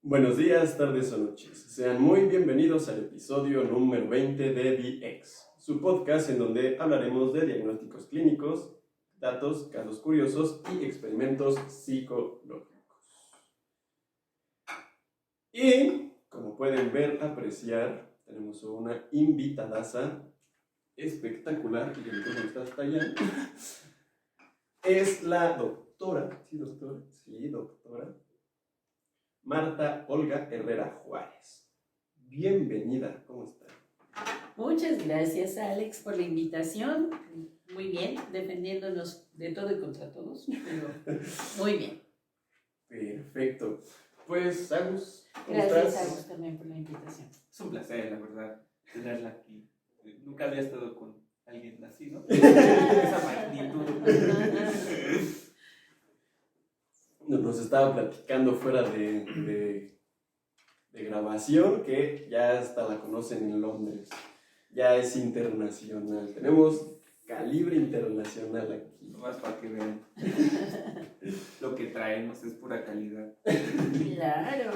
Buenos días, tardes o noches. Sean muy bienvenidos al episodio número 20 de DX, su podcast en donde hablaremos de diagnósticos clínicos, datos, casos curiosos y experimentos psicológicos. Y, como pueden ver, apreciar, tenemos una invitadaza espectacular, y entonces está hasta allá. Es la doctora, Marta Olga Herrera Juárez. Bienvenida, ¿cómo está? Muchas gracias, Alex, por la invitación. Muy bien, defendiéndonos de todo y contra todos, pero muy bien. Perfecto. Pues, Agus, ¿cómo Gracias, estás? Agus, también por la invitación. Es un placer, la verdad, tenerla aquí. Nunca había estado con alguien así, ¿no? Esa magnitud. Nos estaba platicando fuera de grabación que ya hasta la conocen en Londres. Ya es internacional. Tenemos calibre internacional aquí. Nomás para que vean. Lo que traemos es pura calidad. Claro.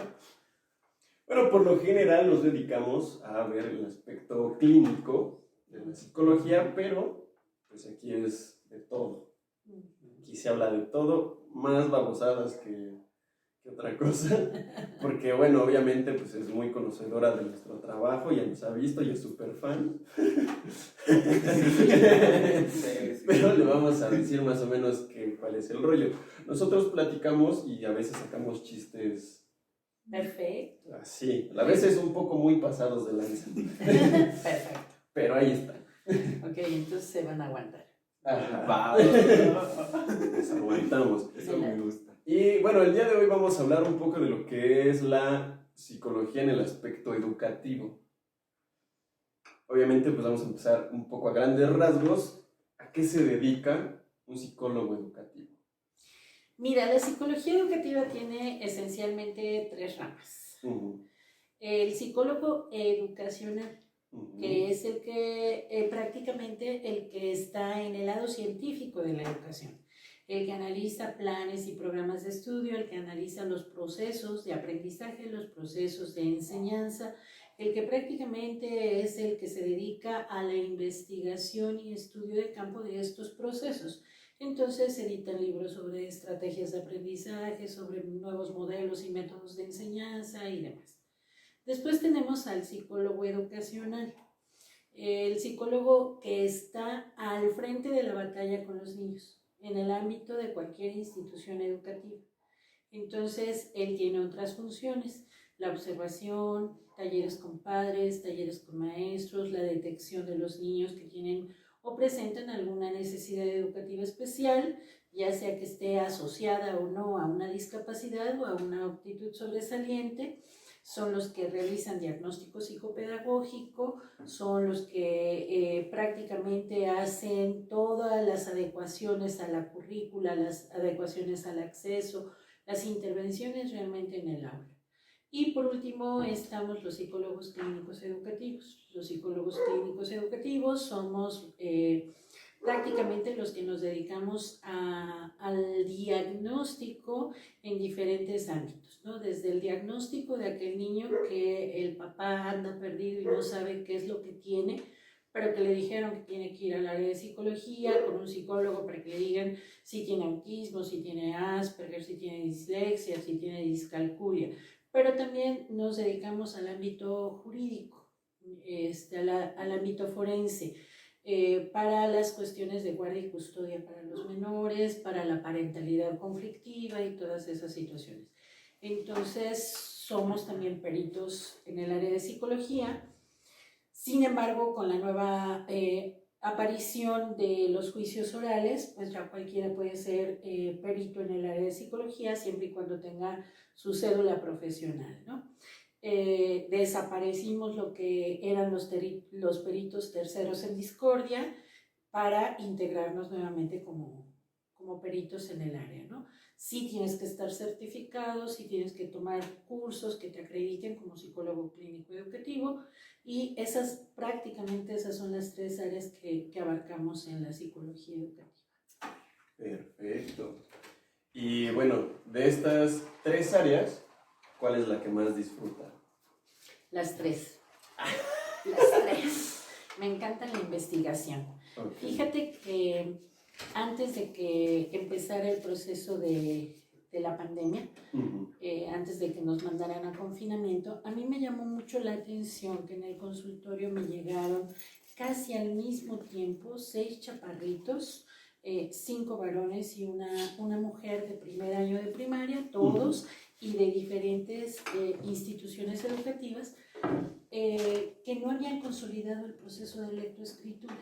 Bueno, por lo general nos dedicamos a ver el aspecto clínico de la psicología, pero pues aquí es de todo. Aquí se habla de todo, más babosadas que otra cosa, porque bueno, obviamente pues es muy conocedora de nuestro trabajo, ya nos ha visto y es súper fan. Pero le vamos a decir más o menos cuál es el rollo. Nosotros platicamos y a veces sacamos chistes Perfecto. así, a veces un poco muy pasados de lanza. Perfecto. Pero ahí está. Ok, entonces se van a aguantar. Ajá. Nos aguantamos. Eso me gusta. Y bueno, el día de hoy vamos a hablar un poco de lo que es la psicología en el aspecto educativo. Obviamente, pues vamos a empezar un poco a grandes rasgos. ¿A qué se dedica un psicólogo educativo? Mira, la psicología educativa tiene esencialmente tres ramas. El psicólogo educacional, que es el que prácticamente el que está en el lado científico de la educación, el que analiza planes y programas de estudio, el que analiza los procesos de aprendizaje, los procesos de enseñanza, el que prácticamente es el que se dedica a la investigación y estudio de campo de estos procesos. Entonces se editan libros sobre estrategias de aprendizaje, sobre nuevos modelos y métodos de enseñanza y demás. Después tenemos al psicólogo educacional, el psicólogo que está al frente de la batalla con los niños, en el ámbito de cualquier institución educativa. Entonces, él tiene otras funciones, la observación, talleres con padres, talleres con maestros, la detección de los niños que tienen o presentan alguna necesidad educativa especial, ya sea que esté asociada o no a una discapacidad o a una aptitud sobresaliente. Son los que realizan diagnóstico psicopedagógico, son los que prácticamente hacen todas las adecuaciones a la currícula, las adecuaciones al acceso, las intervenciones realmente en el aula. Y por último estamos los psicólogos clínicos educativos. Los psicólogos clínicos educativos somos prácticamente los que nos dedicamos al diagnóstico en diferentes ámbitos, ¿no? Desde el diagnóstico de aquel niño que el papá anda perdido y no sabe qué es lo que tiene, pero que le dijeron que tiene que ir al área de psicología con un psicólogo para que le digan si tiene autismo, si tiene Asperger, si tiene dislexia, si tiene discalculia. Pero también nos dedicamos al ámbito jurídico, al ámbito forense, para las cuestiones de guardia y custodia para los menores, para la parentalidad conflictiva y todas esas situaciones. Entonces, somos también peritos en el área de psicología. Sin embargo, con la nueva aparición de los juicios orales, pues ya cualquiera puede ser perito en el área de psicología siempre y cuando tenga su cédula profesional, ¿no? Desaparecimos lo que eran los peritos terceros en discordia para integrarnos nuevamente como peritos en el área, ¿no? Sí tienes que estar certificado, sí tienes que tomar cursos que te acrediten como psicólogo clínico educativo, y prácticamente esas son las tres áreas que abarcamos en la psicología educativa. Perfecto. Y bueno, de estas tres áreas, ¿Cuál es la que más disfruta? Las tres. Las tres. Me encanta la investigación. Okay. Fíjate que antes de que empezara el proceso de la pandemia, antes de que nos mandaran a confinamiento, a mí me llamó mucho la atención que en el consultorio me llegaron casi al mismo tiempo 6 chaparritos, 5 varones y una mujer de primer año de primaria, todos, y de diferentes instituciones educativas, que no habían consolidado el proceso de lectoescritura.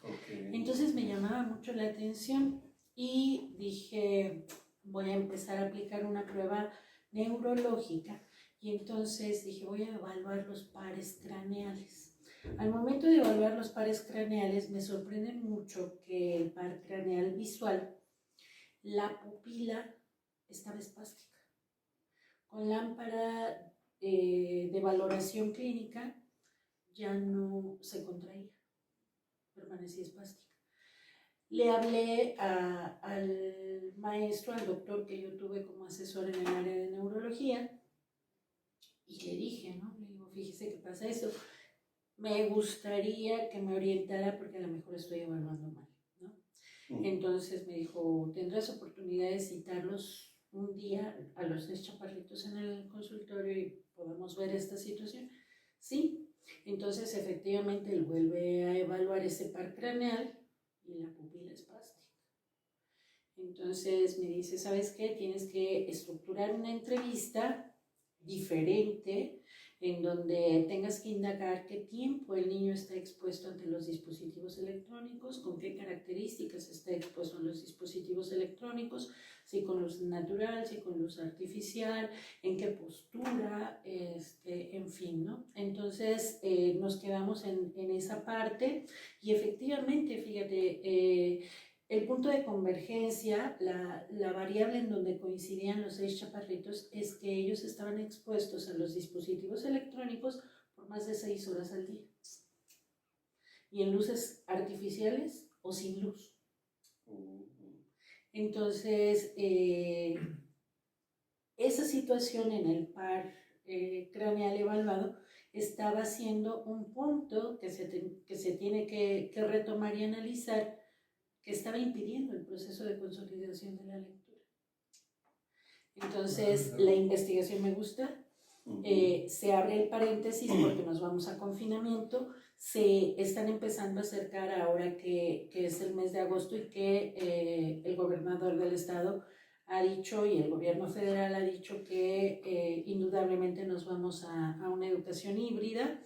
Okay. Entonces me llamaba mucho la atención y dije, voy a empezar a aplicar una prueba neurológica, y entonces dije, voy a evaluar los pares craneales. Al momento de evaluar los pares craneales me sorprende mucho que el par craneal visual, la pupila estaba espástica. Con lámpara de valoración clínica ya no se contraía, permanecía espástica. Le hablé al maestro, al doctor que yo tuve como asesor en el área de neurología, y le dije, ¿no? Le digo, fíjese que pasa eso. Me gustaría que me orientara porque a lo mejor estoy evaluando mal, ¿no? Entonces me dijo, ¿tendrás oportunidad de citarlos un día a los 6 chaparritos en el consultorio y podamos ver esta situación? Sí. Entonces efectivamente él vuelve a evaluar ese par craneal y la pupila espástica. Entonces me dice, ¿sabes qué? Tienes que estructurar una entrevista diferente en donde tengas que indagar qué tiempo el niño está expuesto ante los dispositivos electrónicos, con qué características está expuesto a los dispositivos electrónicos, si con luz natural, si con luz artificial, en qué postura, en fin, ¿no? Entonces nos quedamos en esa parte y efectivamente, fíjate, el punto de convergencia, la variable en donde coincidían los 6 chaparritos, es que ellos estaban expuestos a los dispositivos electrónicos por más de 6 horas al día. Y en luces artificiales o sin luz. Entonces, esa situación en el par craneal evaluado estaba siendo un punto que se tiene que retomar y analizar, que estaba impidiendo el proceso de consolidación de la lectura. Entonces, la investigación me gusta, se abre el paréntesis porque nos vamos a confinamiento, se están empezando a acercar ahora que es el mes de agosto y que el gobernador del estado ha dicho y el gobierno federal ha dicho que indudablemente nos vamos a una educación híbrida.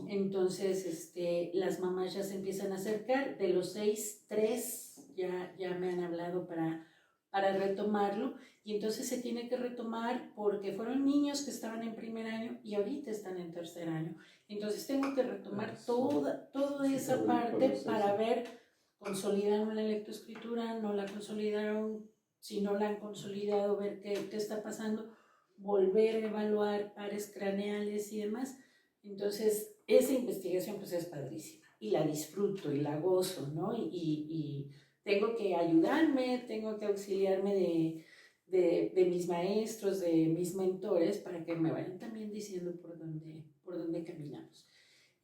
Entonces las mamás ya se empiezan a acercar, de los 6, 3 ya me han hablado para retomarlo, y entonces se tiene que retomar porque fueron niños que estaban en primer año y ahorita están en tercer año. Entonces tengo que retomar toda esa parte para ver, consolidaron la lectoescritura, no la consolidaron, si no la han consolidado, ver qué está pasando, volver a evaluar pares craneales y demás. Entonces, esa investigación pues es padrísima y la disfruto y la gozo, ¿no? Y tengo que ayudarme, tengo que auxiliarme de mis maestros, de mis mentores, para que me vayan también diciendo por dónde caminamos.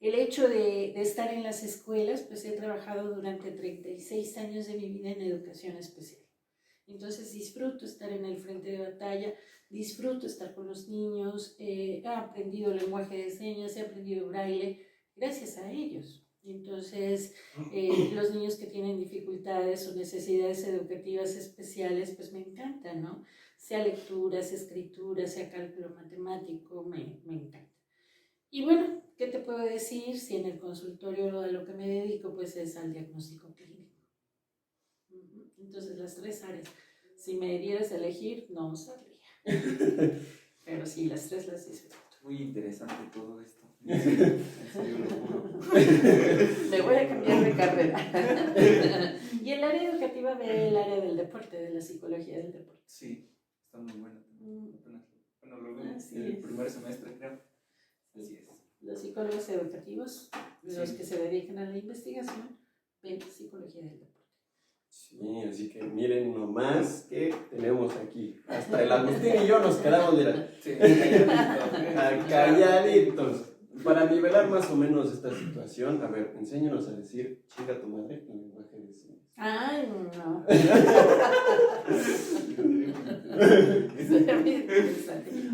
El hecho de estar en las escuelas, pues he trabajado durante 36 años de mi vida en educación especial. Entonces disfruto estar en el frente de batalla, disfruto estar con los niños, he aprendido lenguaje de señas, he aprendido braille, gracias a ellos. Entonces, los niños que tienen dificultades o necesidades educativas especiales, pues me encantan, ¿no? Sea lectura, sea escritura, sea cálculo matemático, me encanta. Y bueno, ¿qué te puedo decir? Si en el consultorio a lo que me dedico, pues es al diagnóstico clínico. Entonces, las 3 áreas. Si me dieras a elegir, no sabría. Pero sí, las 3 las disfruto. Muy interesante todo esto. En serio, lo juro. Me voy a cambiar de carrera. Y el área educativa ve el área del deporte, de la psicología del deporte. Sí, está muy bueno. Bueno, lo vemos en el primer semestre, creo. Así es. Los psicólogos educativos, los que se dedican a la investigación, ven psicología del deporte. Sí, así que miren nomás que tenemos aquí. Hasta el Agustín y yo nos quedamos, mira, Sí, calladitos. Para nivelar más o menos esta situación, a ver, enséñanos a decir chinga tu madre en lenguaje de señas. Ay, no.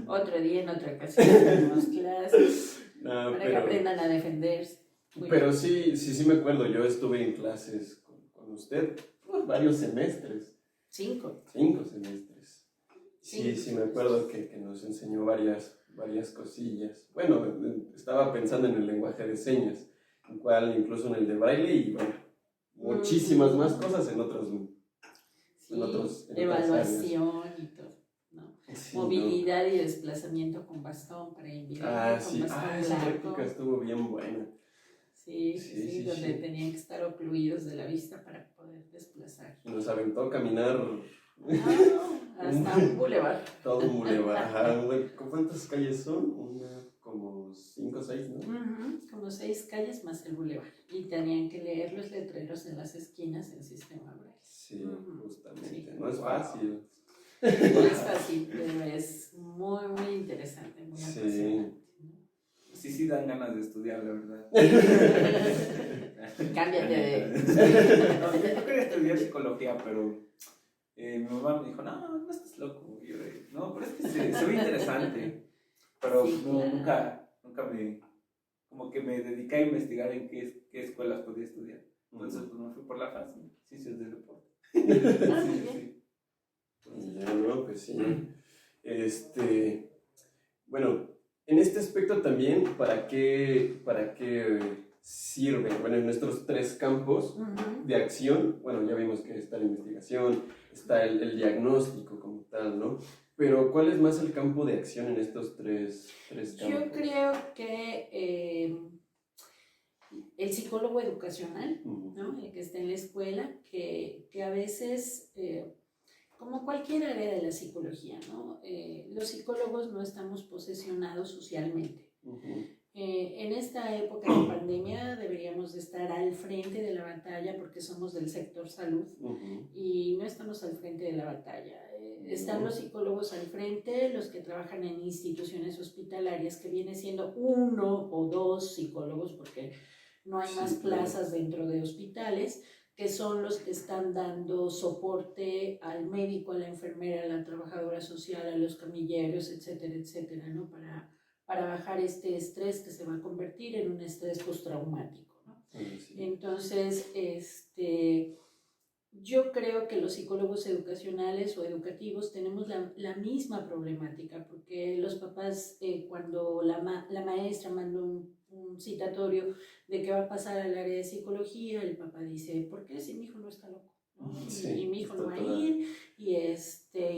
Otro día, en otra ocasión, tenemos clases No, para que aprendan a defenderse. Pero sí me acuerdo, yo estuve en clases con usted por varios semestres. 5. 5 semestres. Sí me acuerdo que nos enseñó varias cosillas. Bueno, estaba pensando en el lenguaje de señas, en cual incluso en el de braille y bueno, muchísimas más cosas en otros. Evaluación y todo, ¿no? Sí, movilidad y desplazamiento con bastón para invidente, con bastón esa blanco. práctica estuvo bien buena. Sí, donde tenían que estar ocluidos de la vista para poder desplazar. Y nos aventó a caminar. Hasta un bulevar. Todo un bulevar. ¿Cuántas calles son? Como 5 o 6, ¿no? Como 6 calles más el bulevar. Y tenían que leer los letreros en las esquinas en sistema braille. Sí, justamente. Sí. No es fácil. No es fácil, pero es muy, muy interesante, muy apasionante. Sí, dan ganas de estudiar, la verdad. Cámbiate de... No, yo quería estudiar psicología, pero mi mamá me dijo, no estás loco. Y yo, no, pero es que se ve interesante. Pero Sí, no, claro. nunca como que me dediqué a investigar en qué escuelas podía estudiar. Entonces, pues me fui por la fácil, ciencias del deporte. Bien. Ya, no, pues sí. Bueno, en este aspecto también, ¿para qué sirve? Bueno, en nuestros 3 campos de acción, bueno, ya vimos que está la investigación, está el diagnóstico como tal, ¿no? Pero, ¿cuál es más el campo de acción en estos tres campos? Yo creo que el psicólogo educacional, ¿no? El que está en la escuela, que a veces, como cualquier área de la psicología, ¿no? Los psicólogos no estamos posesionados socialmente. En esta época de pandemia deberíamos de estar al frente de la batalla porque somos del sector salud y no estamos al frente de la batalla. Están los psicólogos al frente, los que trabajan en instituciones hospitalarias, que viene siendo 1 o 2 psicólogos porque no hay más plazas dentro de hospitales, que son los que están dando soporte al médico, a la enfermera, a la trabajadora social, a los camilleros, etcétera, etcétera, ¿no? Para bajar este estrés que se va a convertir en un estrés postraumático, ¿no? Entonces, yo creo que los psicólogos educacionales o educativos tenemos la misma problemática, porque los papás, cuando la maestra manda un citatorio de que va a pasar al área de psicología, el papá dice, ¿por qué si mi hijo no está loco? ¿No? Y mi hijo no va a ir, y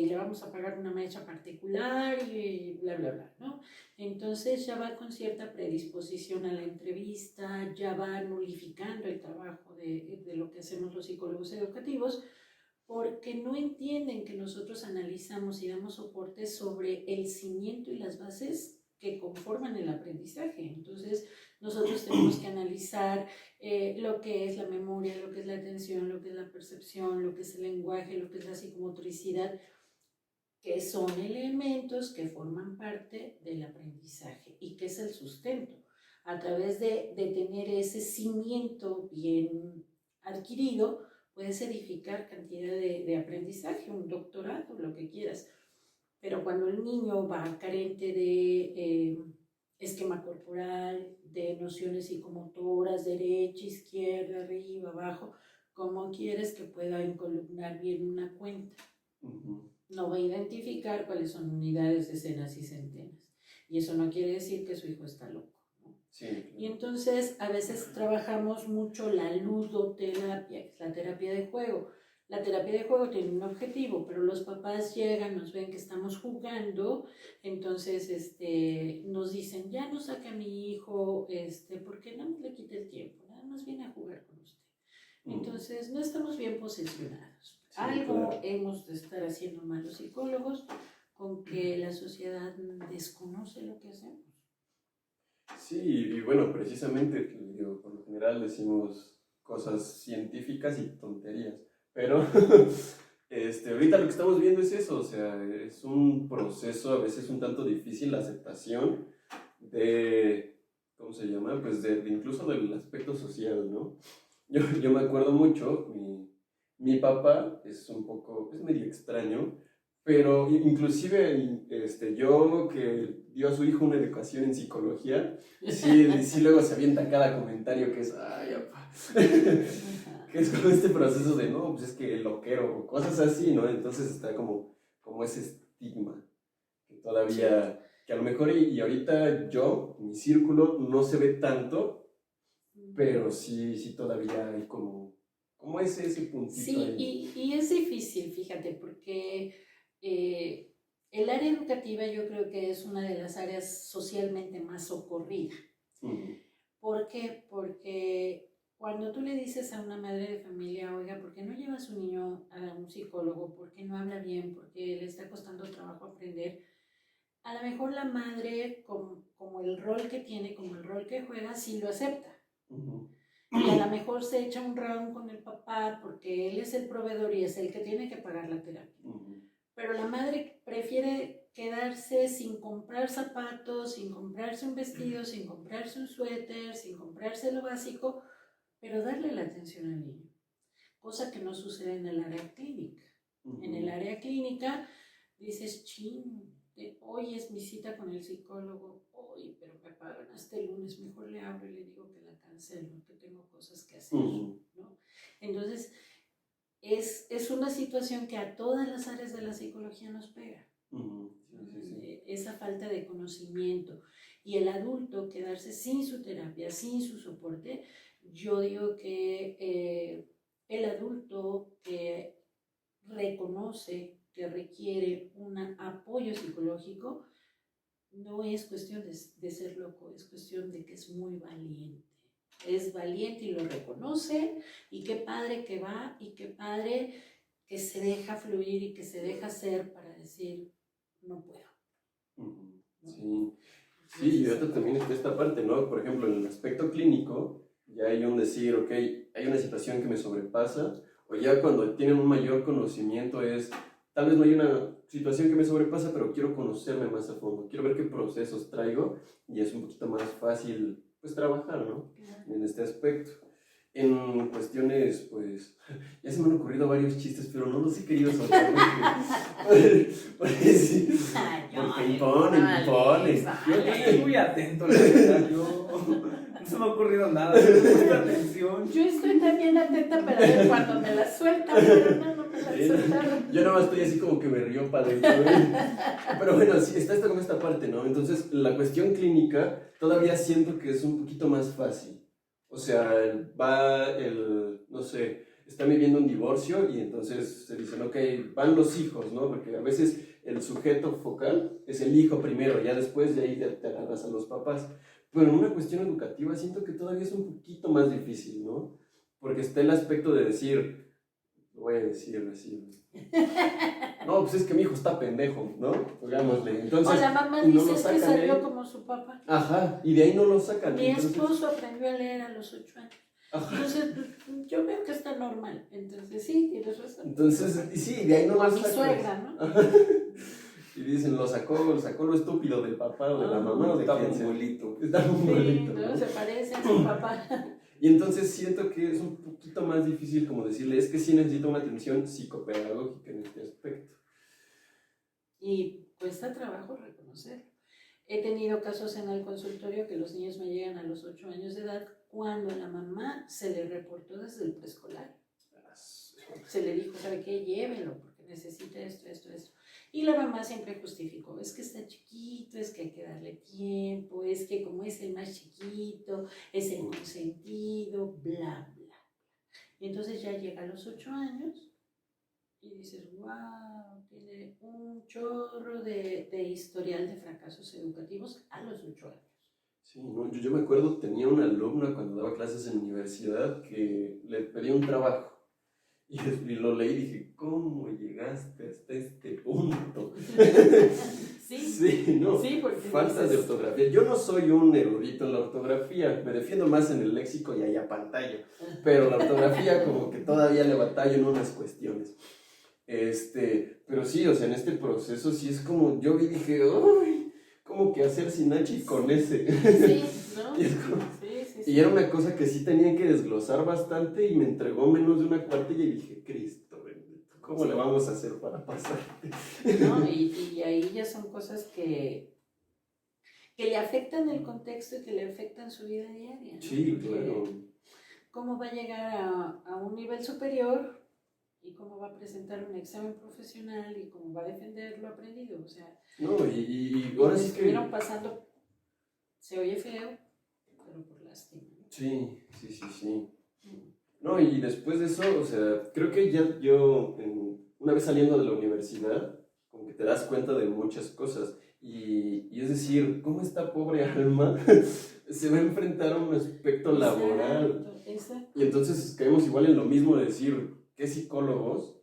le vamos a pagar una maestra particular, y bla, bla, bla, ¿no? Entonces ya va con cierta predisposición a la entrevista, ya va nulificando el trabajo de lo que hacemos los psicólogos educativos, porque no entienden que nosotros analizamos y damos soporte sobre el cimiento y las bases que conforman el aprendizaje. Entonces, nosotros tenemos que analizar lo que es la memoria, lo que es la atención, lo que es la percepción, lo que es el lenguaje, lo que es la psicomotricidad, que son elementos que forman parte del aprendizaje y que es el sustento. A través de tener ese cimiento bien adquirido, puedes edificar cantidad de aprendizaje, un doctorado, lo que quieras. Pero cuando el niño va carente de esquema corporal, de nociones psicomotoras, derecha, izquierda, arriba, abajo, ¿cómo quieres que pueda encolumnar bien una cuenta? No va a identificar cuáles son unidades, decenas y centenas. Y eso no quiere decir que su hijo está loco, ¿no? Sí, claro. Y entonces a veces trabajamos mucho la ludoterapia, que es la terapia de juego. La terapia de juego tiene un objetivo, pero los papás llegan, nos ven que estamos jugando, entonces nos dicen, ya no saque a mi hijo, porque no le quite el tiempo, nada más viene a jugar con usted. Entonces no estamos bien posicionados. Sí, algo claro. Hemos de estar haciendo mal los psicólogos con que la sociedad desconoce lo que hacemos. Sí, y bueno, precisamente, por lo general decimos cosas científicas y tonterías, pero ahorita lo que estamos viendo es eso, o sea, es un proceso a veces un tanto difícil la aceptación de, ¿cómo se llama? Pues de incluso del aspecto social, ¿no? Yo me acuerdo mucho, mi papá es medio extraño, pero inclusive yo que dio a su hijo una educación en psicología, sí luego se avienta cada comentario que es, ay, papá, que es como este proceso de, no, pues es que el loquero, o cosas así, ¿no? Entonces está como ese estigma, que todavía, que a lo mejor y ahorita mi círculo no se ve tanto, pero sí todavía hay como ese puntito. Sí, ahí. y es difícil, fíjate, porque el área educativa yo creo que es una de las áreas socialmente más socorrida. ¿Por qué? Porque cuando tú le dices a una madre de familia, oiga, ¿por qué no lleva a su niño a un psicólogo? ¿Por qué no habla bien? ¿Por qué le está costando trabajo aprender? A lo mejor la madre, como el rol que tiene, como el rol que juega, sí lo acepta. Y a lo mejor se echa un round con el papá porque él es el proveedor y es el que tiene que pagar la terapia. Pero la madre prefiere quedarse sin comprar zapatos, sin comprarse un vestido, sin comprarse un suéter, sin comprarse lo básico, pero darle la atención al niño. Cosa que no sucede en el área clínica. En el área clínica dices, chin, hoy es mi cita con el psicólogo, hoy, pero me pagan hasta el lunes, mejor le hablo y le digo que la cancelo, que tengo cosas que hacer, ¿no? Entonces, es una situación que a todas las áreas de la psicología nos pega. Esa falta de conocimiento. Y el adulto quedarse sin su terapia, sin su soporte, yo digo que el adulto que reconoce que requiere un apoyo psicológico, no es cuestión de ser loco, es cuestión de que es muy valiente. Es valiente y lo reconoce, y qué padre que va, y qué padre que se deja fluir y que se deja ser para decir, no puedo. Sí, y ahorita también está esta parte, ¿no? Por ejemplo, en el aspecto clínico, ya hay un decir, ok, hay una situación que me sobrepasa, o ya cuando tienen un mayor conocimiento tal vez no hay una situación que me sobrepasa, pero quiero conocerme más a fondo, quiero ver qué procesos traigo, y es un poquito más fácil, pues, trabajar, ¿no? En este aspecto. En cuestiones, pues, ya se me han ocurrido varios chistes, pero no los he querido soltar porque impone. Yo estoy muy atento, la verdad, no se me ha ocurrido nada, mucha atención. Yo estoy también atenta para ver cuando me la sueltan, pero no me la sueltaron. Yo nada más estoy así como que me río para adentro. Pero bueno, sí, está con esta parte, ¿no? Entonces, la cuestión clínica todavía siento que es un poquito más fácil. O sea, no sé, están viviendo un divorcio y entonces se dicen, ok, van los hijos, ¿no? Porque a veces el sujeto focal es el hijo primero, ya después de ahí te agarras a los papás. Pero en una cuestión educativa siento que todavía es un poquito más difícil, ¿no? Porque está el aspecto de decir, lo voy a decir así, no, pues es que mi hijo está pendejo, ¿no? Digámosle. Entonces, o la mamá dice, es que salió como su papá. Ajá, y de ahí no lo sacan. Mi esposo aprendió a leer a los 8 años. Ajá. Entonces, yo veo que está normal. Entonces, sí, tienes razón. Entonces, y sí, de ahí no lo sacan. Mi suegra, ¿no? Ajá. Y dicen, lo sacó lo estúpido del papá o de la mamá o de quien sea. Está muy bonito. ¿no? Se parece a su papá. Y entonces siento que es un poquito más difícil como decirle, es que sí necesita una atención psicopedagógica en este aspecto. Y cuesta trabajo reconocerlo. He tenido casos en el consultorio que los niños me llegan a los 8 años de edad cuando a la mamá se le reportó desde el preescolar. Se le dijo, ¿sabe qué? Llévelo porque necesita esto. Y la mamá siempre justificó, es que está chiquito, es que hay que darle tiempo, es que como es el más chiquito, es el consentido, bla, bla. Y entonces ya llega a los 8 años y dices, wow, tiene un chorro de historial de fracasos educativos a los 8 años. Sí, no, yo me acuerdo, tenía una alumna cuando daba clases en universidad que le pedía un trabajo. Y lo leí y dije, ¿cómo llegaste hasta este punto? Sí, ¿no? sí, porque faltas de ortografía. Yo no soy un erudito en la ortografía, me defiendo más en el léxico y ahí a pantalla, pero la ortografía como que todavía le batallo en unas cuestiones. Pero sí, o sea, en este proceso sí es como, yo vi y dije, ¡ay! ¿Cómo que hacer sin H y con S? Sí, ¿no? Y, es como, Sí. y era una cosa que sí tenía que desglosar bastante y me entregó menos de una cuartilla y dije, Cristo bendito, ¿cómo le vamos a hacer para pasar? ¿No? Y ahí ya son cosas que le afectan el contexto y que le afectan su vida diaria, ¿no? Sí, Porque claro. ¿cómo va a llegar a un nivel superior y cómo va a presentar un examen profesional y cómo va a defender lo aprendido? O sea, No, y ahora sí que... estuvieron pasando, se oye feo, pero por lástima. Sí. No, y después de eso, o sea, creo que ya yo, una vez saliendo de la universidad, como que te das cuenta de muchas cosas. Y es decir, ¿cómo esta pobre alma se va a enfrentar a un aspecto laboral? Exacto. Y entonces caemos igual en lo mismo de decir, ¿qué psicólogos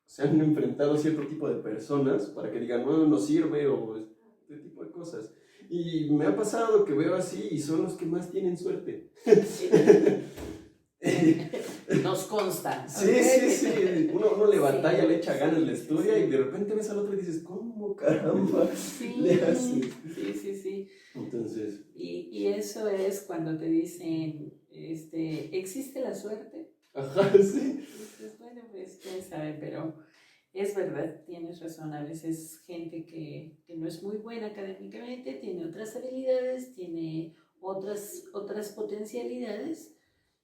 se han enfrentado a cierto tipo de personas para que digan, no sirve o este tipo de cosas? Y me ha pasado que veo así y son los que más tienen suerte. Nos consta. Sí. Uno le batalla, le echa ganas, le estudia y de repente ves al otro y dices, ¿cómo caramba le haces? Sí. Entonces... Y eso es cuando te dicen, ¿existe la suerte? Ajá, sí. Dices, bueno, pues quién sabe, pero es verdad, tienes razón. A veces gente que no es muy buena académicamente, tiene otras habilidades, tiene otras potencialidades.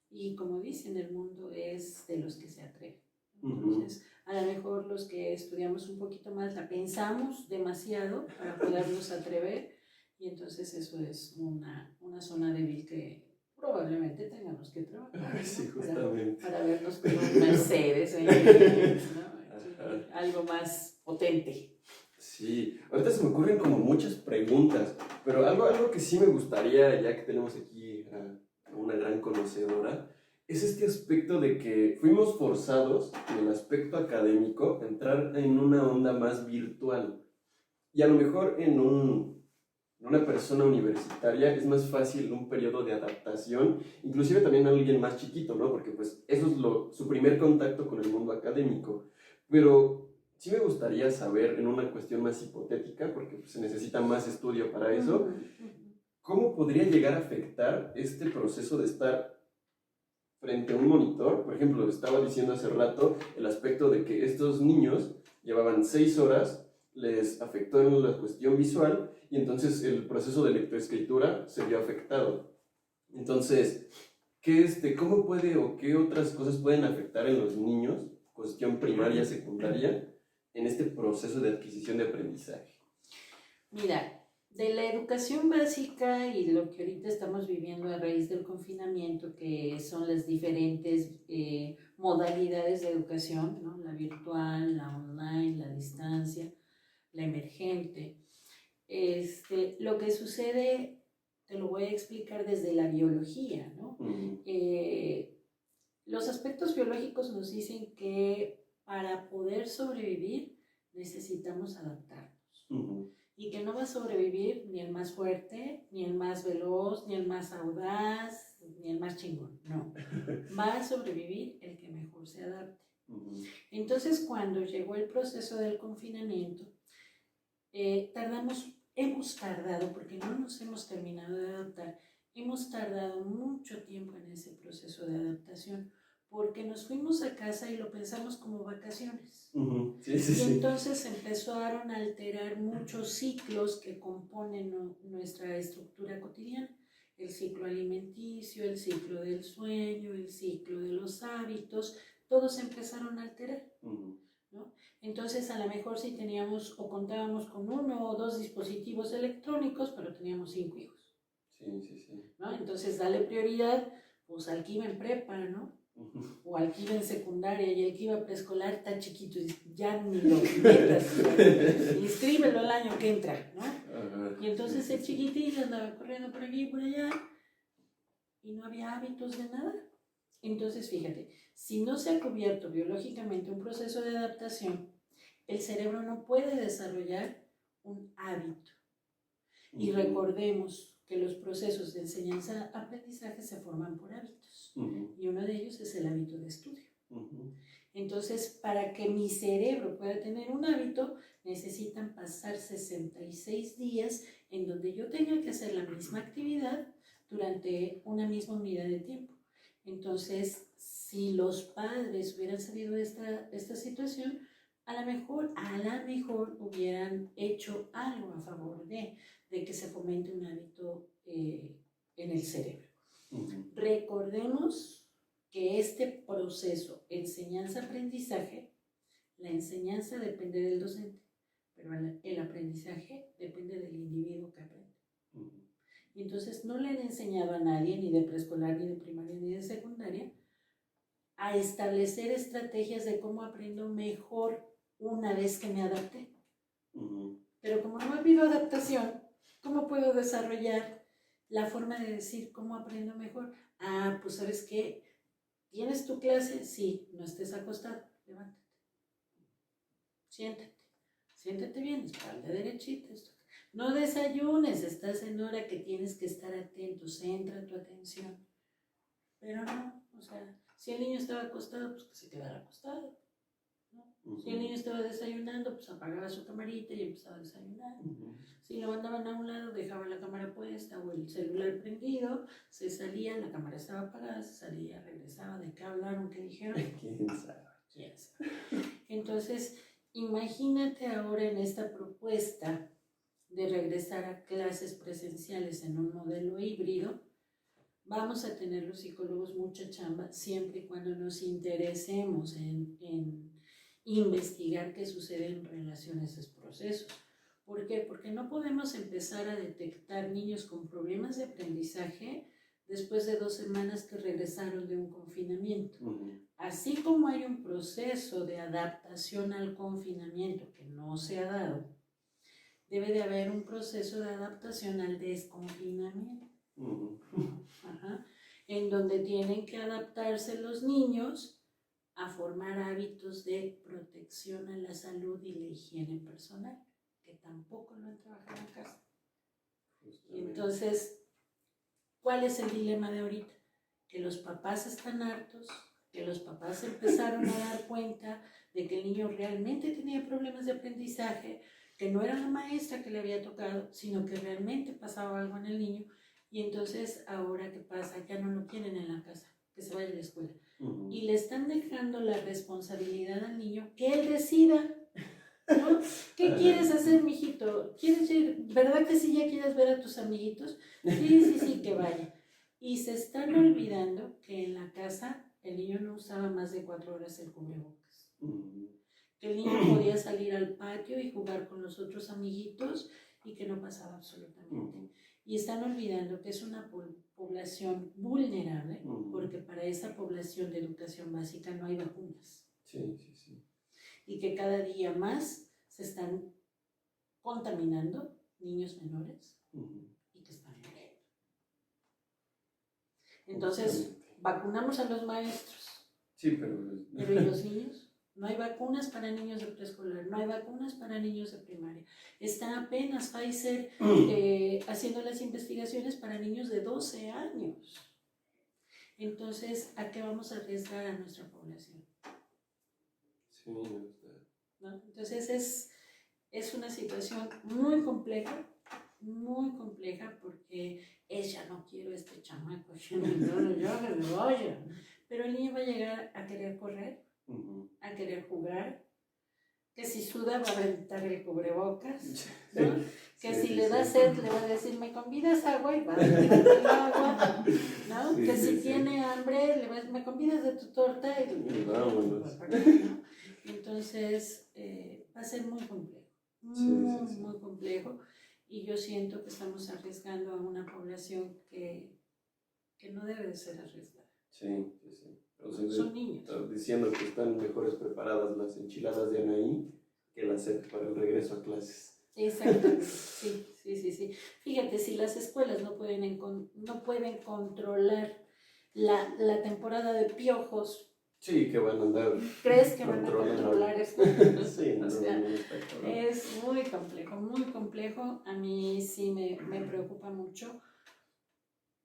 Y como dicen, el mundo es de los que se atreven. Entonces, a lo mejor los que estudiamos un poquito más la pensamos demasiado para podernos atrever, y entonces eso es una zona débil que probablemente tengamos que trabajar, ¿no? Sí, justamente. Para vernos con un Mercedes, ¿no? Algo más potente. Sí, ahorita se me ocurren como muchas preguntas, pero algo que sí me gustaría, ya que tenemos aquí a una gran conocedora, es este aspecto de que fuimos forzados en el aspecto académico a entrar en una onda más virtual. Y a lo mejor en una persona universitaria es más fácil un periodo de adaptación, inclusive también a alguien más chiquito, ¿no? Porque pues eso es su primer contacto con el mundo académico. Pero sí me gustaría saber, en una cuestión más hipotética, porque pues, se necesita más estudio para eso, ¿cómo podría llegar a afectar este proceso de estar frente a un monitor? Por ejemplo, estaba diciendo hace rato el aspecto de que estos niños llevaban 6 horas, les afectó en la cuestión visual y entonces el proceso de lectoescritura se vio afectado. Entonces, ¿cómo puede o qué otras cosas pueden afectar en los niños, cuestión primaria, secundaria, en este proceso de adquisición de aprendizaje? Mira, de la educación básica y lo que ahorita estamos viviendo a raíz del confinamiento, que son las diferentes modalidades de educación, ¿no? La virtual, la online, la distancia, la emergente. Lo que sucede, te lo voy a explicar desde la biología, ¿no? Los aspectos biológicos nos dicen que para poder sobrevivir necesitamos adaptarnos. Y que no va a sobrevivir ni el más fuerte, ni el más veloz, ni el más audaz, ni el más chingón. No. Va a sobrevivir el que mejor se adapte. Entonces, cuando llegó el proceso del confinamiento, hemos tardado, porque no nos hemos terminado de adaptar, hemos tardado mucho tiempo en ese proceso de adaptación, porque nos fuimos a casa y lo pensamos como vacaciones. Sí. Y entonces empezaron a alterar muchos ciclos que componen nuestra estructura cotidiana. El ciclo alimenticio, el ciclo del sueño, el ciclo de los hábitos, todos empezaron a alterar, ¿no? Entonces, a lo mejor sí teníamos o contábamos con 1 o 2 dispositivos electrónicos, pero teníamos 5 hijos. Sí. ¿No? Entonces, dale prioridad pues, al que iba en prepa, ¿no? O al que iba en secundaria, y el que iba a preescolar está chiquito, y ya ni lo metas, inscríbelo el año que entra, ¿no? Y entonces el chiquitillo andaba corriendo por aquí y por allá, y no había hábitos de nada. Entonces, fíjate, si no se ha cubierto biológicamente un proceso de adaptación, el cerebro no puede desarrollar un hábito. Y recordemos que los procesos de enseñanza-aprendizaje se forman por hábitos. Y uno de ellos es el hábito de estudio. Entonces, para que mi cerebro pueda tener un hábito, necesitan pasar 66 días en donde yo tenga que hacer la misma actividad durante una misma unidad de tiempo. Entonces, si los padres hubieran sabido de esta situación, a lo mejor hubieran hecho algo a favor de que se fomente un hábito en el cerebro. Recordemos que este proceso, enseñanza-aprendizaje, la enseñanza depende del docente, pero el aprendizaje depende del individuo que aprende. Y entonces no le han enseñado a nadie, ni de preescolar, ni de primaria, ni de secundaria, a establecer estrategias de cómo aprendo mejor una vez que me adapté. Pero como no ha habido adaptación, ¿cómo puedo desarrollar la forma de decir cómo aprendo mejor? Ah, pues ¿sabes qué? ¿Tienes tu clase? Sí, no estés acostado, levántate. Siéntate bien, espalda derechita. No desayunes, estás en hora que tienes que estar atento, centra tu atención. Pero no, o sea, si el niño estaba acostado, pues que se quedara acostado, ¿no? Si el niño estaba desayunando, pues apagaba su camarita y empezaba a desayunar. Si lo mandaban a un lado, dejaba la cámara puesta o el celular prendido, se salía, la cámara estaba apagada, se salía, regresaba, ¿de qué hablaron? ¿Qué dijeron? ¿Quién sabe? Entonces, imagínate ahora en esta propuesta de regresar a clases presenciales en un modelo híbrido. Vamos a tener los psicólogos mucha chamba siempre y cuando nos interesemos en investigar qué sucede en relación a esos procesos. ¿Por qué? Porque no podemos empezar a detectar niños con problemas de aprendizaje después de 2 semanas que regresaron de un confinamiento. Así como hay un proceso de adaptación al confinamiento que no se ha dado, debe de haber un proceso de adaptación al desconfinamiento. En donde tienen que adaptarse los niños a formar hábitos de protección a la salud y la higiene personal, que tampoco lo han trabajado en casa. Entonces, ¿cuál es el dilema de ahorita? Que los papás están hartos, que los papás empezaron a dar cuenta de que el niño realmente tenía problemas de aprendizaje, que no era la maestra que le había tocado, sino que realmente pasaba algo en el niño. Y entonces, ahora, ¿qué pasa? Ya no lo quieren en la casa, que se vaya a la escuela. Y le están dejando la responsabilidad al niño que él decida, ¿no? ¿Qué quieres hacer, mijito? ¿Quieres ir? ¿Verdad que sí ya quieres ver a tus amiguitos? Sí, que vaya. Y se están olvidando que en la casa el niño no usaba más de 4 horas el cubrebocas. Que el niño podía salir al patio y jugar con los otros amiguitos y que no pasaba absolutamente. Y están olvidando que es una población vulnerable, porque para esa población de educación básica no hay vacunas. Sí. Y que cada día más se están contaminando niños menores y que están muriendo. Entonces, vacunamos a los maestros. Sí, pero ¿y los niños? No hay vacunas para niños de preescolar, no hay vacunas para niños de primaria. Está apenas Pfizer haciendo las investigaciones para niños de 12 años. Entonces, ¿a qué vamos a arriesgar a nuestra población? Sí, ¿No? Entonces, es una situación muy compleja porque ella no quiero este chamaco, yo que me vaya. Pero el niño va a llegar a querer correr, a querer jugar, que si suda va a aventar el cubrebocas, ¿no? Que si le da sed le va a decir, ¿me convidas agua? Y va a dar el agua, ¿no? Que si tiene hambre le va a decir, ¿me convidas de tu torta? Y vámonos. ¿No? Entonces va a ser muy complejo, muy complejo, y yo siento que estamos arriesgando a una población que no debe de ser arriesgada. Sí. O sea, son niños. Estás diciendo que están mejores preparadas las enchiladas de Anaí que la SEP para el regreso a clases. Exactamente, sí. Fíjate, si las escuelas no pueden controlar la temporada de piojos, Sí, que van a andar. ¿Crees que van a controlando. controlar esto? Sí, O no, sea, no está claro. es muy complejo, muy complejo. A mí sí me preocupa mucho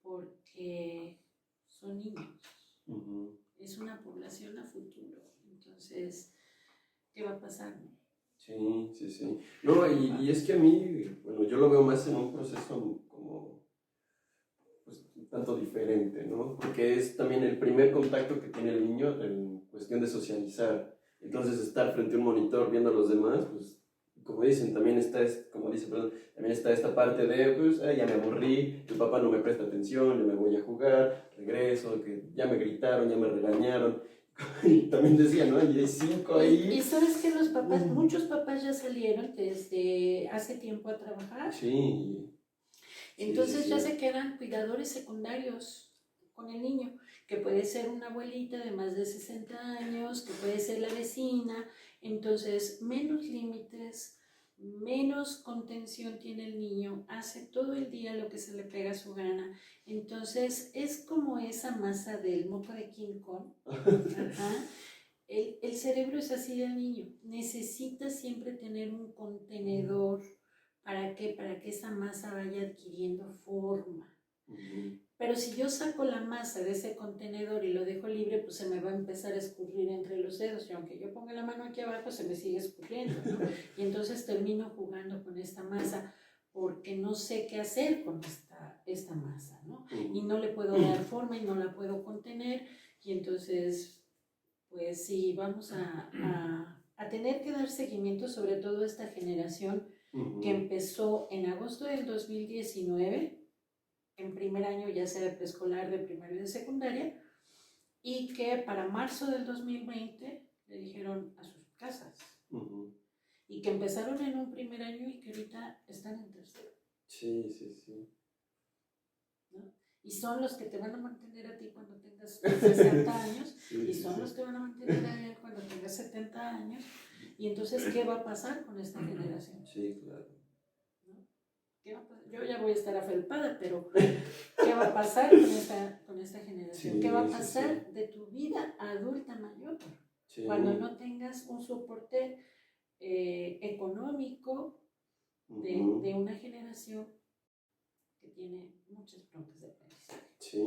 porque son niños. Ujú. Es una población a futuro. Entonces, ¿qué va a pasar? Sí, sí, sí. No, y es que a mí, bueno, yo lo veo más en un proceso como, pues, un tanto diferente, ¿no? Porque es también el primer contacto que tiene el niño en cuestión de socializar. Entonces, estar frente a un monitor viendo a los demás, pues, como dicen, también está, como dice, perdón, también está esta parte de, pues, ya me aburrí, el papá no me presta atención, yo me voy a jugar, regreso, que ya me gritaron, ya me regañaron. Y también decía, ¿no? Y hay 5 ahí. Y sabes que los papás, muchos papás ya salieron desde hace tiempo a trabajar. Sí. Entonces Sí. ya se quedan cuidadores secundarios con el niño, que puede ser una abuelita de más de 60 años, que puede ser la vecina. Entonces, menos límites, menos contención tiene el niño, hace todo el día lo que se le pega a su gana. Entonces, es como esa masa del moco de King Kong. Ajá. El cerebro es así del niño, necesita siempre tener un contenedor. ¿Para qué? Para que esa masa vaya adquiriendo forma. Pero si yo saco la masa de ese contenedor y lo dejo libre, pues se me va a empezar a escurrir entre los dedos. Y aunque yo ponga la mano aquí abajo, se me sigue escurriendo, ¿no? Y entonces termino jugando con esta masa porque no sé qué hacer con esta masa, ¿no? Y no le puedo dar forma y no la puedo contener. Y entonces, pues sí, vamos a tener que dar seguimiento, sobre todo a esta generación que empezó en agosto del 2019, en primer año ya sea de preescolar, de primaria y de secundaria, y que para marzo del 2020 le dijeron a sus casas. Y que empezaron en un primer año y que ahorita están en tercero. Sí. ¿No? Y son los que te van a mantener a ti cuando tengas 60 años, y son los que van a mantener a él cuando tengas 70 años. Y entonces, ¿qué va a pasar con esta generación? Sí, claro. ¿No? ¿Qué va a pasar? Yo ya voy a estar afelpada, pero ¿qué va a pasar con esta generación? ¿Qué va a pasar de tu vida adulta mayor? Cuando no tengas un soporte económico de una generación que tiene muchas broncas de aprendizaje. Sí,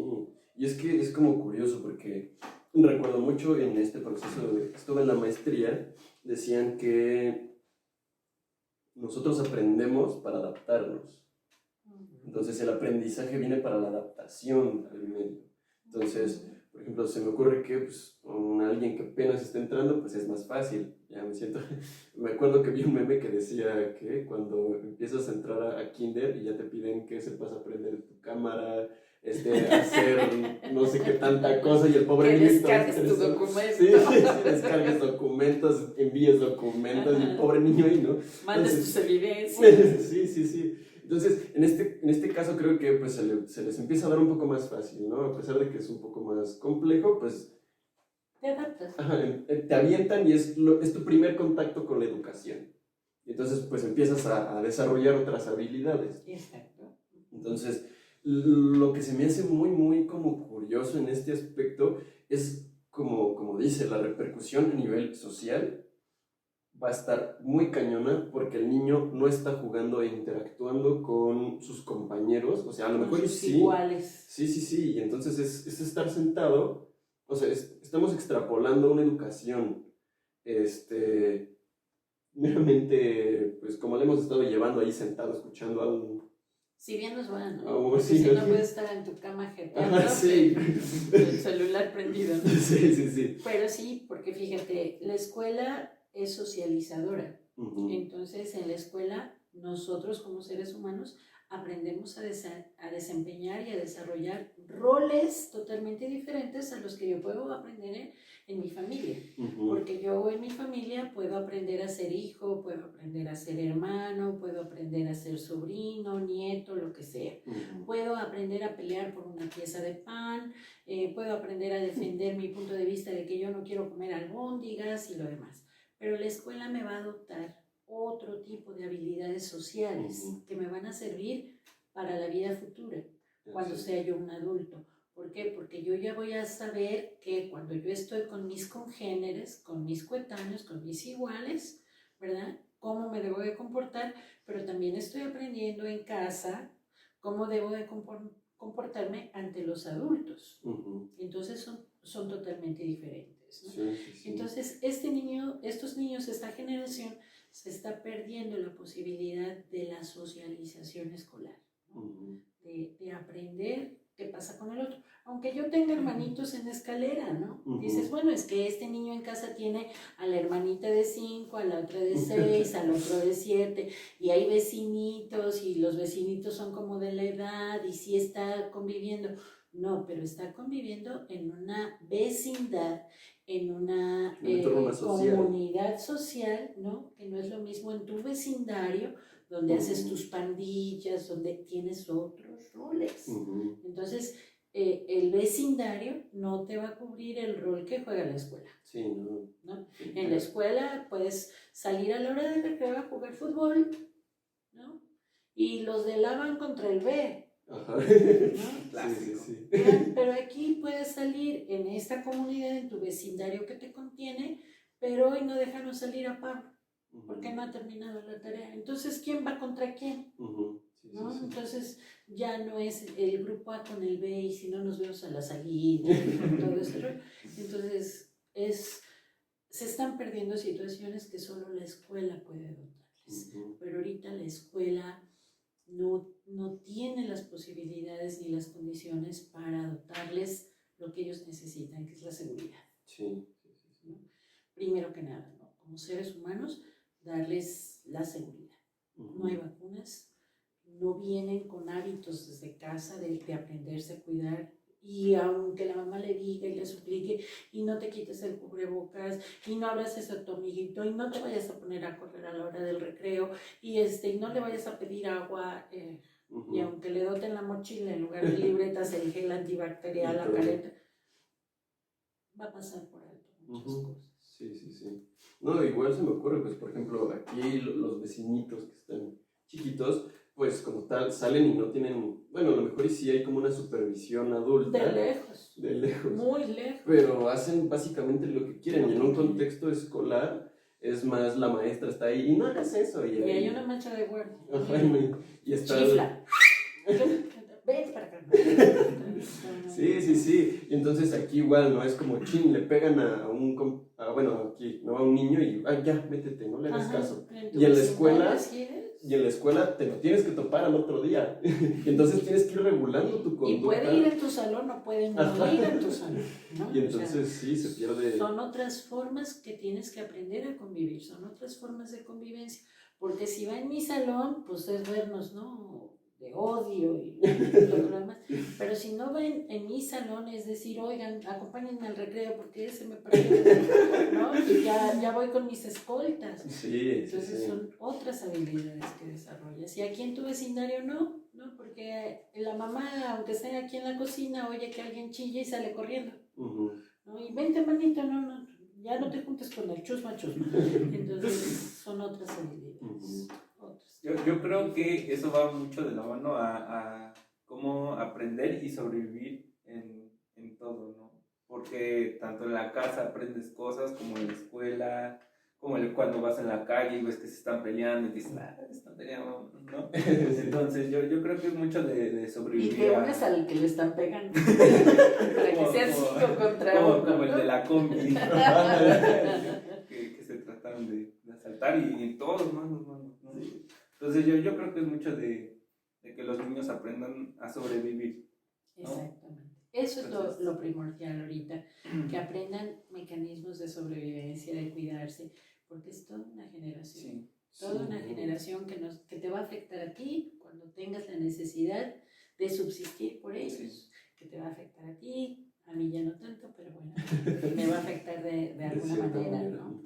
y es que es como curioso porque recuerdo mucho en este proceso de que estuve en la maestría, decían que nosotros aprendemos para adaptarnos. Entonces el aprendizaje viene para la adaptación al medio. Entonces, por ejemplo, se me ocurre que pues, con alguien que apenas está entrando, pues es más fácil. Ya me acuerdo que vi un meme que decía que cuando empiezas a entrar a kinder y ya te piden que sepas aprender tu cámara, hacer no sé qué tanta cosa, y el pobre que niño descargues tu documento. Sí, descargues documentos, envíes documentos, y el pobre niño ahí, ¿no? Mandes tus evidencias. Sí. Entonces, en este caso creo que pues, se les empieza a dar un poco más fácil, ¿no? A pesar de que es un poco más complejo, pues... Te adaptas. Te avientan y es tu primer contacto con la educación. Y entonces, pues empiezas a desarrollar otras habilidades. Exacto. Entonces, lo que se me hace muy, muy como curioso en este aspecto es, como dice, la repercusión a nivel social va a estar muy cañona porque el niño no está jugando e interactuando con sus compañeros, o sea, a lo mejor sí. Iguales. Sí, y entonces es estar sentado, o sea, estamos extrapolando una educación, meramente, pues como le hemos estado llevando ahí sentado escuchando a un... Si bien nos van, ¿no? Oh, Porque sí, si no ok. puedes estar en tu cama jeteando, Sí. el celular prendido, ¿no? Sí. Pero sí, porque fíjate, la escuela es socializadora. Uh-huh. Entonces, en la escuela, nosotros como seres humanos aprendemos a desempeñar y a desarrollar roles totalmente diferentes a los que yo puedo aprender en mi familia. Uh-huh. Porque yo en mi familia puedo aprender a ser hijo, puedo aprender a ser hermano, puedo aprender a ser sobrino, nieto, lo que sea. Uh-huh. Puedo aprender a pelear por una pieza de pan, puedo aprender a defender mi punto de vista de que yo no quiero comer albóndigas y lo demás. Pero la escuela me va a adoptar otro tipo de habilidades sociales que me van a servir para la vida futura, cuando sea yo un adulto. ¿Por qué? Porque yo ya voy a saber que cuando yo estoy con mis congéneres, con mis coetáneos, con mis iguales, ¿verdad? Cómo me debo de comportar, pero también estoy aprendiendo en casa cómo debo de comportarme ante los adultos. Entonces son totalmente diferentes, ¿no? Sí. Entonces estos niños, esta generación, se está perdiendo la posibilidad de la socialización escolar, ¿no? De aprender qué pasa con el otro. Aunque yo tenga hermanitos en escalera, ¿no? Dices, bueno, es que este niño en casa tiene a la hermanita de 5, a la otra de 6, al otro de 7, y hay vecinitos, y los vecinitos son como de la edad, y sí está conviviendo. No, pero está conviviendo en una vecindad, en una comunidad social, ¿no? Que no es lo mismo en tu vecindario, donde haces tus pandillas, donde tienes otros roles. Entonces, el vecindario no te va a cubrir el rol que juega la escuela. Sí, ¿no? En la escuela puedes salir a la hora de recreo a jugar fútbol, ¿no? Y los del A van contra el B. Ajá. ¿No? Clásico. Sí. Pero aquí puedes salir en esta comunidad, en tu vecindario que te contiene, pero hoy no dejaron salir a Pablo porque no ha terminado la tarea. Entonces, ¿quién va contra quién? ¿No? Sí. Entonces ya no es el grupo A con el B y si no nos vemos a la salida y todo eso. Entonces se están perdiendo situaciones que solo la escuela puede dotarles. Pero ahorita la escuela no tiene las posibilidades ni las condiciones para dotarles lo que ellos necesitan, que es la seguridad. Sí. ¿No? Primero que nada, ¿no? Como seres humanos, darles la seguridad. No hay vacunas, no vienen con hábitos desde casa de aprenderse a cuidar, y aunque la mamá le diga y le suplique, y no te quites el cubrebocas, y no abraces a tu amiguito, y no te vayas a poner a correr a la hora del recreo, y no le vayas a pedir agua, y aunque le doten la mochila en lugar de libretas, el gel antibacterial, la careta, va a pasar por alto muchas cosas. Sí. No, igual se me ocurre, pues por ejemplo, aquí los vecinitos que están chiquitos, pues como tal, salen y no tienen, bueno, a lo mejor sí hay como una supervisión adulta. De lejos. Muy lejos. Pero hacen básicamente lo que quieren, y en un contexto escolar es más la maestra está ahí, y no hagas eso. Y hay una mancha de guardia. Y está... Chifla. Ven para acá. Sí. Y entonces aquí igual, ¿no? Es como chin, le pegan a un niño y ya, métete, no le hagas caso. Y en la escuela te lo tienes que topar al otro día. Y entonces tienes que ir regulando tu conducta. Y puede ir a tu salón o puede no ir a tu salón, ¿no? Y entonces se pierde. Son otras formas que tienes que aprender a convivir, son otras formas de convivencia. Porque si va en mi salón, pues es vernos, ¿no? De odio y todo lo demás. Pero si no ven en mi salón, es decir, oigan, acompáñenme al recreo porque se me perdió, ¿no? Y ya voy con mis escoltas. Entonces son otras habilidades que desarrollas. Y aquí en tu vecindario no, porque la mamá, aunque esté aquí en la cocina, oye que alguien chilla y sale corriendo. ¿No? Y vente, manito, no, ya no te juntes con el chusma. Entonces son otras habilidades. Yo creo que eso va mucho de la mano a cómo aprender y sobrevivir en todo, ¿no? Porque tanto en la casa aprendes cosas como en la escuela, como cuando vas en la calle y ves que se están peleando y dices, están peleando, ¿no? Entonces yo creo que es mucho de sobrevivir. Y te unes al que le están pegando para que seas 5 contra 1. Como el de la combi. que se trataron de asaltar y todos, ¿no? Entonces yo creo que es mucho de que los niños aprendan a sobrevivir, ¿no? Exactamente. Eso es lo primordial ahorita, que aprendan mecanismos de sobrevivencia, de cuidarse, porque es toda una generación. Toda una generación que te va a afectar a ti cuando tengas la necesidad de subsistir por ellos, que te va a afectar a ti, a mí ya no tanto, pero bueno, me va a afectar de alguna manera, ¿no?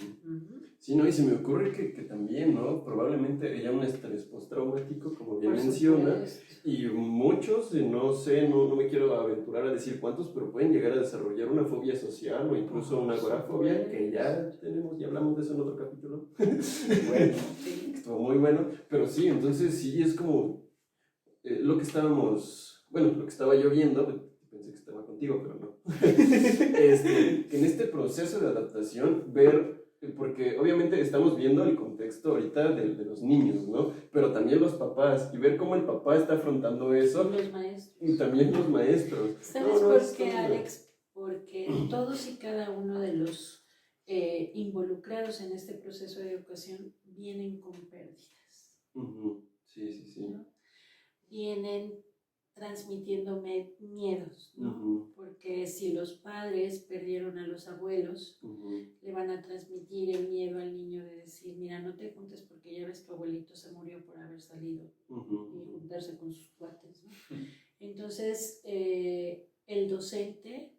Sí, no, y se me ocurre que también, ¿no? Probablemente haya un estrés postraumático, como bien menciona, y muchos, no sé, no me quiero aventurar a decir cuántos, pero pueden llegar a desarrollar una fobia social o incluso una agorafobia, que ya hablamos de eso en otro capítulo. Bueno, estuvo muy bueno, pero sí, entonces sí, es como lo que estaba yo viendo, pensé que estaba contigo, pero no. Que en este proceso de adaptación, ver, porque obviamente estamos viendo el contexto ahorita de los niños, ¿no? Pero también los papás, y ver cómo el papá está afrontando eso. Los maestros. Y también los maestros. ¿Sabes por qué, Alex? Porque todos y cada uno de los involucrados en este proceso de educación vienen con pérdidas. Sí, sí, sí. ¿No? Vienen transmitiéndome miedos, ¿no? Porque si los padres perdieron a los abuelos, le van a transmitir el miedo al niño de decir, mira, no te juntes porque ya ves que tu abuelito se murió por haber salido y juntarse con sus cuates, ¿no? Entonces, el docente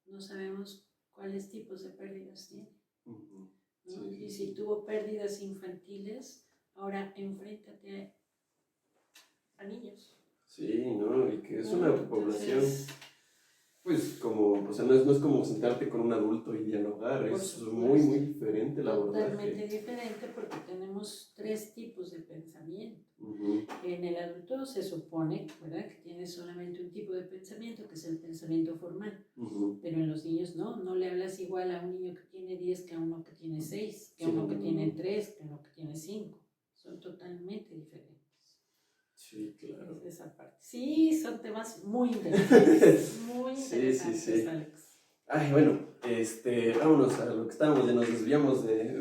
no sabemos cuáles tipos de pérdidas tiene, ¿no? Sí. Y si tuvo pérdidas infantiles, ahora enfréntate a niños. Sí, ¿no? Y que es una población, pues como, o sea, no es como sentarte con un adulto y dialogar, es muy, muy diferente la abordaje. Totalmente diferente porque tenemos 3 tipos de pensamiento. En el adulto se supone, ¿verdad?, que tiene solamente un tipo de pensamiento, que es el pensamiento formal. Pero en los niños no le hablas igual a un niño que tiene 10 que a uno que tiene 6, que a uno que tiene 3, que a uno que tiene 5. Son totalmente diferentes. Sí, claro. Esa parte. Sí, son temas muy interesantes. Muy interesantes, sí. Alex. Ay, bueno, vámonos a lo que estábamos, ya nos desviamos de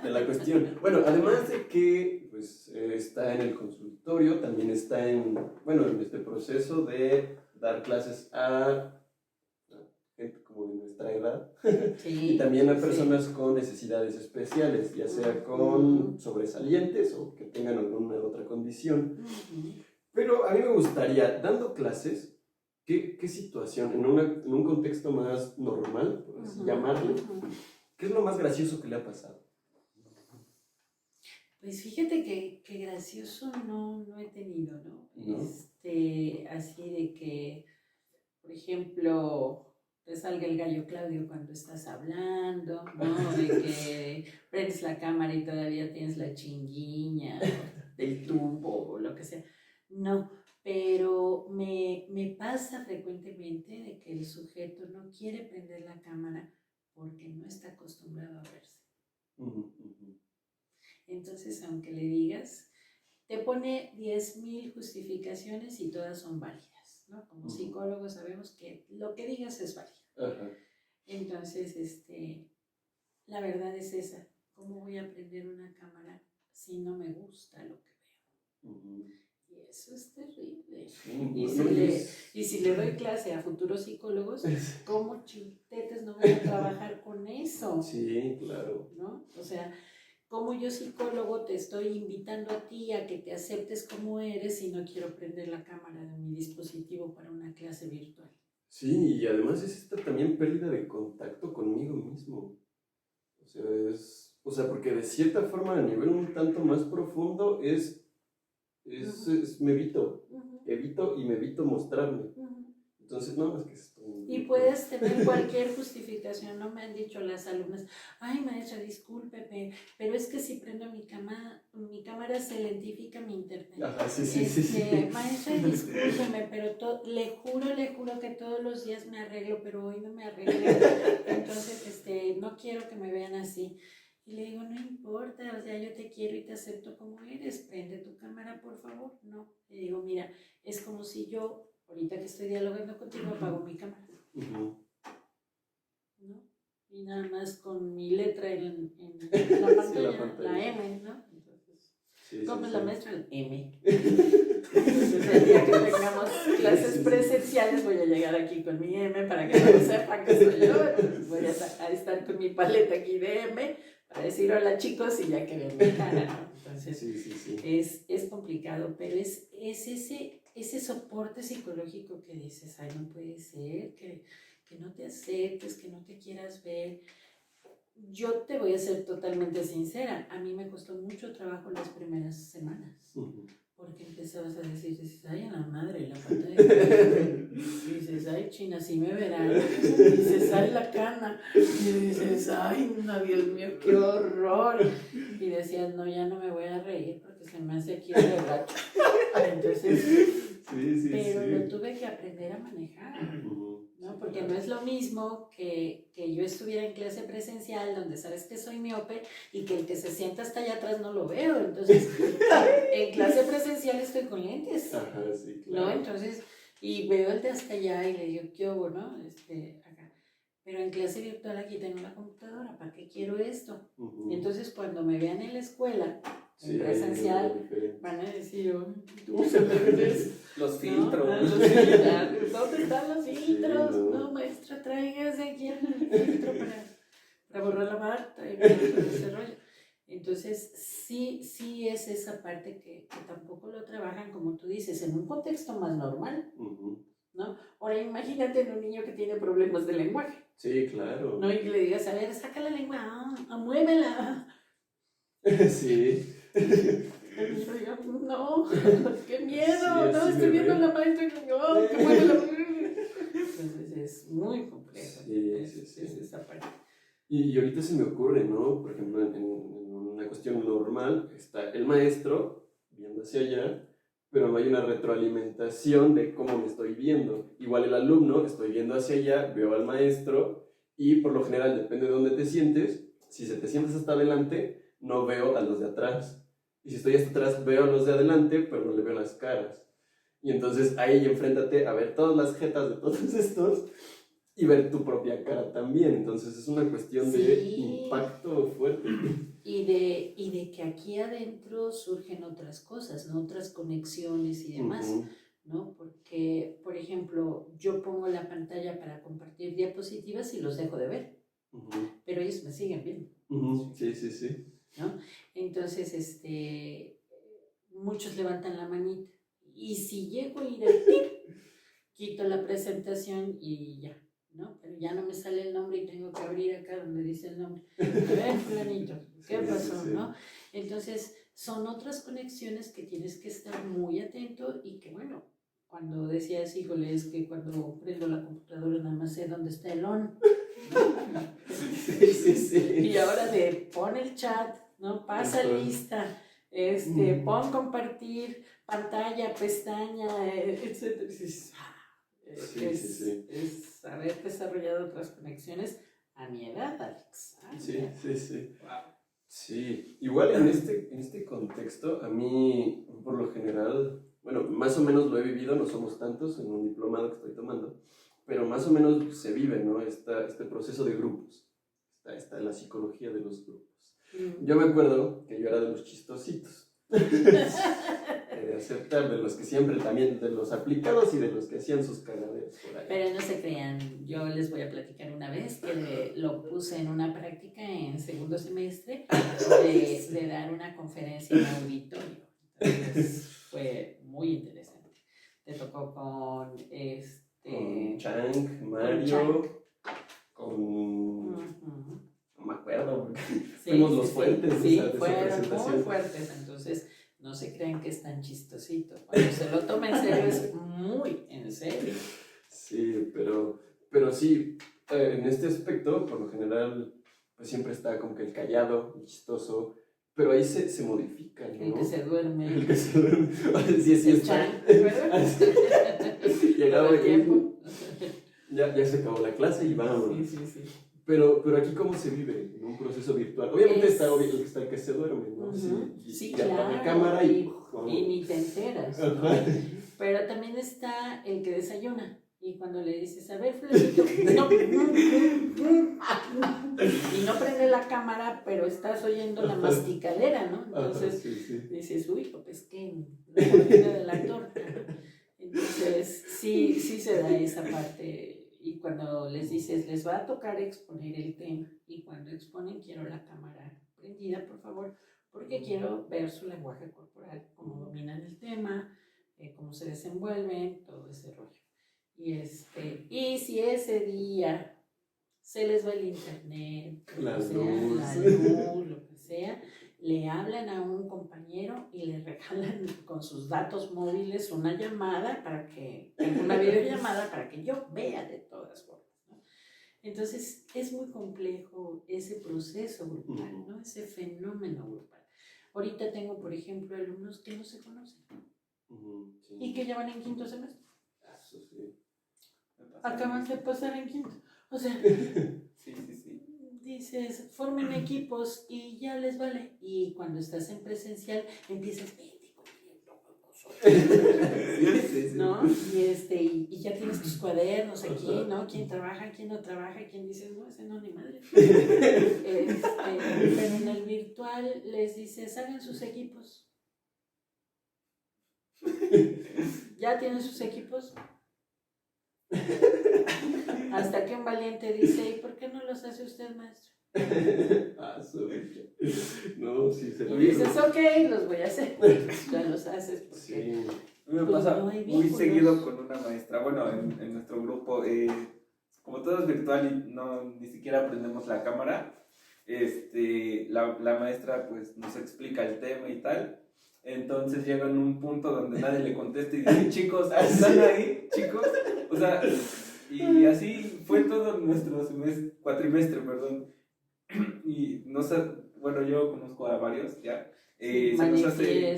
la cuestión. Bueno, además de que pues, está en el consultorio, también está en este proceso de dar clases a gente como de nuestra edad, y también a personas con necesidades especiales, ya sea con sobresalientes o que tengan alguna otra condición. Pero a mí me gustaría, dando clases, ¿qué situación, en un contexto más normal, por así llamarle, qué es lo más gracioso que le ha pasado? Pues fíjate que gracioso no he tenido, ¿no? Así de que, por ejemplo, te salga el gallo Claudio cuando estás hablando, ¿no? De que prendes la cámara y todavía tienes la chinguiña del tubo o lo que sea. No, pero me pasa frecuentemente de que el sujeto no quiere prender la cámara porque no está acostumbrado a verse. Entonces, aunque le digas, te pone 10,000 justificaciones y todas son válidas, ¿no? Como psicólogos sabemos que lo que digas es válido. Entonces, la verdad es esa. ¿Cómo voy a prender una cámara si no me gusta lo que veo? Y eso es terrible. Y si le doy clase a futuros psicólogos, ¿cómo chintetes no voy a trabajar con eso? Sí, claro. ¿No? O sea, ¿cómo yo psicólogo te estoy invitando a ti a que te aceptes como eres si no quiero prender la cámara de mi dispositivo para una clase virtual? Sí, y además es esta también pérdida de contacto conmigo mismo. O sea, porque de cierta forma a nivel un tanto más profundo me evito y me evito mostrarme. Entonces, no, es que esto... Y puedes tener cualquier justificación, ¿no? Me han dicho las alumnas, ay maestra, discúlpeme, pero es que si prendo mi cámara se lentifica mi internet. Ajá, sí. Maestra, discúlpeme, pero le juro que todos los días me arreglo, pero hoy no me arreglo. Entonces, no quiero que me vean así. Y le digo, no importa, o sea, yo te quiero y te acepto como eres, prende tu cámara, por favor. No, le digo, mira, es como si yo, ahorita que estoy dialogando contigo, apago mi cámara. ¿No? Y nada más con mi letra en la pantalla, la M, ¿no? Entonces, ¿cómo es la maestra? El M. Entonces, el día que tengamos clases presenciales, voy a llegar aquí con mi M para que no sepan que soy yo. Voy a estar con mi paleta aquí de M para decir hola chicos y ya que vean mi cara, ¿no? Entonces, es complicado, pero es ese soporte psicológico que dices, ay, no puede ser, que no te aceptes, que no te quieras ver. Yo te voy a ser totalmente sincera, a mí me costó mucho trabajo las primeras semanas, porque empezabas a decir, dices, ay, a la madre, la pantalla, dices, ay, China, sí me verán, dices, ay, la cana, y dices, ay, no, Dios mío, qué horror, y decías, no, ya no me voy a reír porque se me hace aquí el gacho. Entonces, pero lo tuve que aprender a manejar, ¿no? Porque no es lo mismo que yo estuviera en clase presencial donde sabes que soy miope y que el que se sienta hasta allá atrás no lo veo. Entonces, en clase presencial estoy con lentes, Ajá, sí, claro. ¿no? Entonces, y veo el de hasta allá y le digo, ¿qué hubo, no? Acá. Pero en clase virtual aquí tengo una computadora, ¿para qué quiero esto? Entonces, cuando me vean en la escuela, en presencial, van a decir, tú se los filtros. ¿Dónde están los filtros? No, maestra, tráigase aquí el filtro para borrar la marca y para todo ese rollo. Entonces, sí es esa parte que tampoco lo trabajan, como tú dices, en un contexto más normal, ¿no? Ahora imagínate en un niño que tiene problemas de lenguaje. Sí, claro. ¿No? Y que le digas, a ver, saca la lengua, muévela. Sí. No, qué miedo, no, estoy viendo a la maestra y no, que muévela. Entonces es muy complejo. Sí. Es esa parte. Y ahorita se me ocurre, ¿no? Por ejemplo, en una cuestión normal está el maestro viendo hacia allá, pero no hay una retroalimentación de cómo me estoy viendo. Igual el alumno, estoy viendo hacia allá, veo al maestro y por lo general, depende de dónde te sientes, si se te sientes hasta adelante, no veo a los de atrás. Y si estoy hasta atrás, veo a los de adelante, pero no le veo las caras. Y entonces ahí enfréntate a ver todas las jetas de todos estos y ver tu propia cara también. Entonces es una cuestión de impacto fuerte. Y de que aquí adentro surgen otras cosas, ¿no? Otras conexiones y demás, ¿no? Porque, por ejemplo, yo pongo la pantalla para compartir diapositivas y los dejo de ver, pero ellos me siguen viendo. Sí. ¿No? Entonces, muchos levantan la manita y si llego a ir al tip, quito la presentación y ya, ¿no? Pero ya no me sale el nombre y tengo que abrir acá donde dice el nombre. A ver, fulanito, ¿qué pasó, no? Entonces, son otras conexiones que tienes que estar muy atento y que, bueno, cuando decías, híjole, es que cuando prendo la computadora nada más sé dónde está el on, ¿no? Sí. Y ahora pon el chat, ¿no? Pasa lista, pon compartir, pantalla, pestaña, etc. Es haber desarrollado otras conexiones a mi edad, Alex. Sí. Wow. Sí, igual en este contexto, a mí, por lo general, bueno, más o menos lo he vivido, no somos tantos en un diplomado que estoy tomando, pero más o menos se vive, ¿no? Este proceso de grupos, está la psicología de los grupos. Yo me acuerdo que yo era de los chistositos. De aceptar, de los que siempre también, de los aplicados y de los que hacían sus cagaderas por ahí. Pero no se crean, yo les voy a platicar una vez que lo puse en una práctica en segundo semestre de dar una conferencia en auditorio. Entonces fue muy interesante. Te tocó con con Chang, Mario, con no me acuerdo, porque fuimos los fuertes. Sí, fueron muy fuertes, entonces no se crean que es tan chistosito. Cuando se lo toma en serio es muy en serio. Sí, pero sí, en este aspecto, por lo general, pues siempre está como que el callado, el chistoso, pero ahí se modifica, ¿no? El que se duerme. El que se duerme. Sí, está. Llegaba el tiempo. Ya se acabó la clase y vamos. Sí. Pero aquí, ¿cómo se vive en un proceso virtual? Obviamente está el que se duerme, ¿no? Sí, ya claro. la cámara y ni te enteras, ¿no? Pero también está el que desayuna. Y cuando le dices, a ver, fulanito, y no prende la cámara, pero estás oyendo la masticadera, ¿no? Entonces dices, uy, pues que la cortina de la torta. Entonces, sí se da esa parte. Y cuando les dices, les va a tocar exponer el tema, y cuando exponen, quiero la cámara prendida, por favor, porque quiero ver su lenguaje corporal, cómo dominan el tema, cómo se desenvuelven, todo ese rollo. Y si ese día se les va el internet, la luz, lo que sea, le hablan a un compañero y le regalan con sus datos móviles una llamada una videollamada para que yo vea de todas formas, ¿no? Entonces es muy complejo ese proceso grupal, ¿no? Ese fenómeno grupal. Ahorita tengo, por ejemplo, alumnos que no se conocen y que ya van en quinto semestre. Eso sí. Acaban de pasar en quinto. O sea, Sí. dices, formen equipos y ya les vale. Y cuando estás en presencial, empiezas, ¿no? Y ya tienes tus cuadernos aquí, ¿no? ¿Quién trabaja, quién no trabaja? ¿Quién dices, no, ese no, ni madre? Pero en el virtual les dices, hagan sus equipos. ¿Ya tienen sus equipos? Hasta que un valiente dice, ¿y por qué no los hace usted, maestro? No, sí, se y dices, ok, los voy a hacer. Ya los haces porque... Sí. Me pues pasa no hay muy vínculos. seguido con una maestra, bueno, en nuestro grupo, como todo es virtual y ni siquiera aprendemos la cámara, la maestra pues nos explica el tema y tal, entonces llega en un punto donde nadie le contesta y dice, chicos, ¿están ahí, chicos? O sea, y así fue todo nuestro cuatrimestre, perdón, y no sé, bueno, yo conozco a varios ya, se nos hace...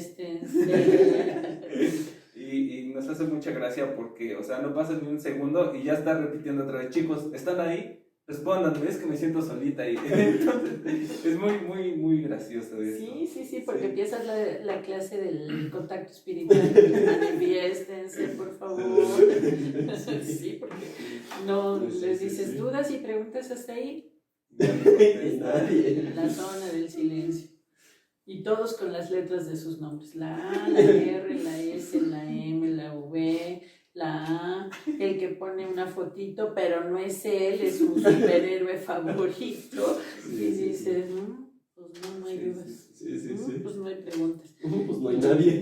Y nos hace mucha gracia porque, o sea, no pasa ni un segundo y ya está repitiendo otra vez, chicos, ¿están ahí? Respóndanme, es que me siento solita y entonces es muy, muy, muy gracioso esto. Sí, porque empiezas la clase del contacto espiritual, manifiéstense, por favor. Sí, porque no les dices dudas y preguntas hasta ahí. Nadie. La zona del silencio. Y todos con las letras de sus nombres. La A, la R, la S, la M, la V, la A. El que pone una fotito, pero no es él, es un superhéroe favorito. Y dices, pues no hay dudas. Sí. Pues no hay preguntas. Pues no hay nadie.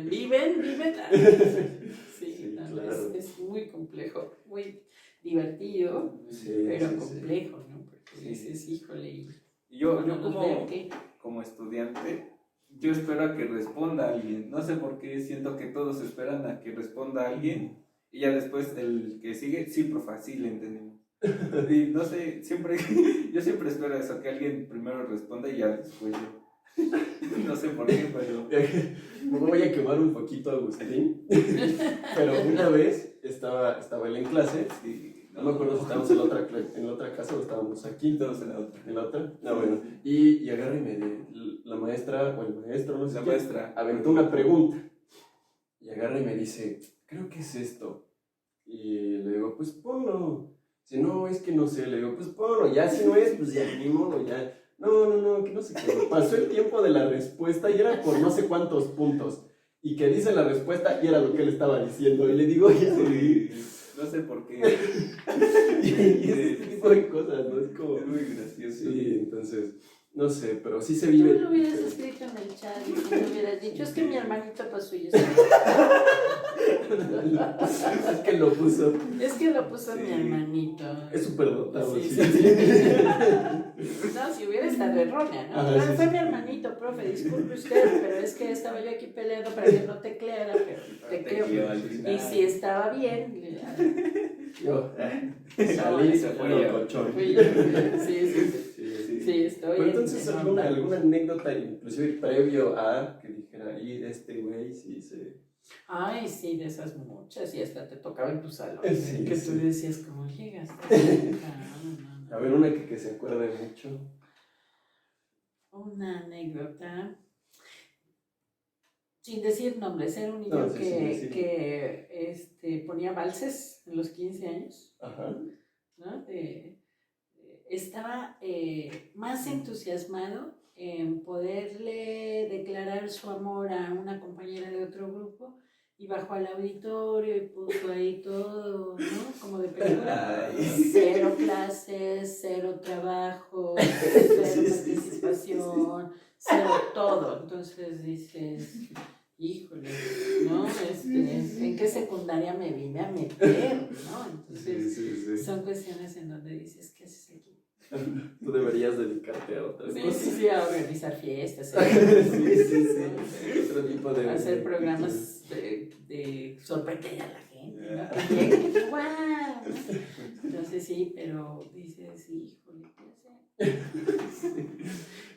¿Viven? Sí, claro. es muy complejo, muy divertido, pero complejo, ¿no? Porque dices, híjole. Y yo como estudiante, yo espero a que responda alguien. No sé por qué siento que todos esperan a que responda alguien y ya después el que sigue, sí, profe, sí le entendemos. Y no sé, yo siempre espero eso, que alguien primero responda y ya después yo. No sé por qué, pero... Me voy a quemar un poquito a Agustín, pero una vez estaba él en clase, no me acuerdo si estábamos en la otra casa o estábamos aquí. Todos en la otra. ¿En la otra? No, bueno. Y agarra la maestra o el maestro, no sé La qué, maestra aventó una pregunta. Y agarra y me dice, creo que es esto. Y le digo, pues ponlo. Si no, es que no sé. Le digo, pues ponlo. Ya si no es, pues ya, ni modo, ya. No, que no sé qué. Pasó el tiempo de la respuesta y era por no sé cuántos puntos. Y que dice la respuesta y era lo que él estaba diciendo. Y le digo, ya. Sí, no sé por qué. y ese tipo de cosas, ¿no? Es como... Es muy gracioso. Sí, entonces, no sé, pero sí se vive. Tú lo hubieras escrito en el chat y me hubieras dicho, es que mi hermanito pasó y yo Es que lo puso. Es que lo puso mi hermanito. Es súper dotado. Sí. No, si hubiera estado errónea, ¿no? Ajá, Fue mi hermanito, profe, disculpe usted, pero es que estaba yo aquí peleando para que no tecleara, pero tecleó. Y si estaba bien, yo salí se fue yo. colchón. Sí, estoy. Pero entonces, ¿alguna anécdota, inclusive previo a que dijera, y este güey sí se... Ay, sí, de esas muchas, y hasta te tocaba en tu salón. Sí, que sí. tú decías, ¿cómo llegaste? No. A ver, una que se acuerde mucho. Una anécdota. Sin decir nombres, era un niño No, sí. que ponía valses en los 15 años. Ajá. ¿No? Estaba más entusiasmado en poderle declarar su amor a una compañera de otro grupo y bajó al auditorio y puso ahí todo, ¿no? Como de película. Cero clases, cero trabajo, cero participación, cero todo. Entonces dices, híjole, ¿no? ¿En qué secundaria me vine a meter, ¿no? Entonces son cuestiones en donde dices, ¿qué haces aquí? Tú deberías dedicarte a otras cosas. Sí, a organizar fiestas. Otro tipo de... Hacer programas de sorprender a la gente, ¿no? Que lleguen y ¡guau! Entonces sí, pero dices, híjole, ¿qué hacer?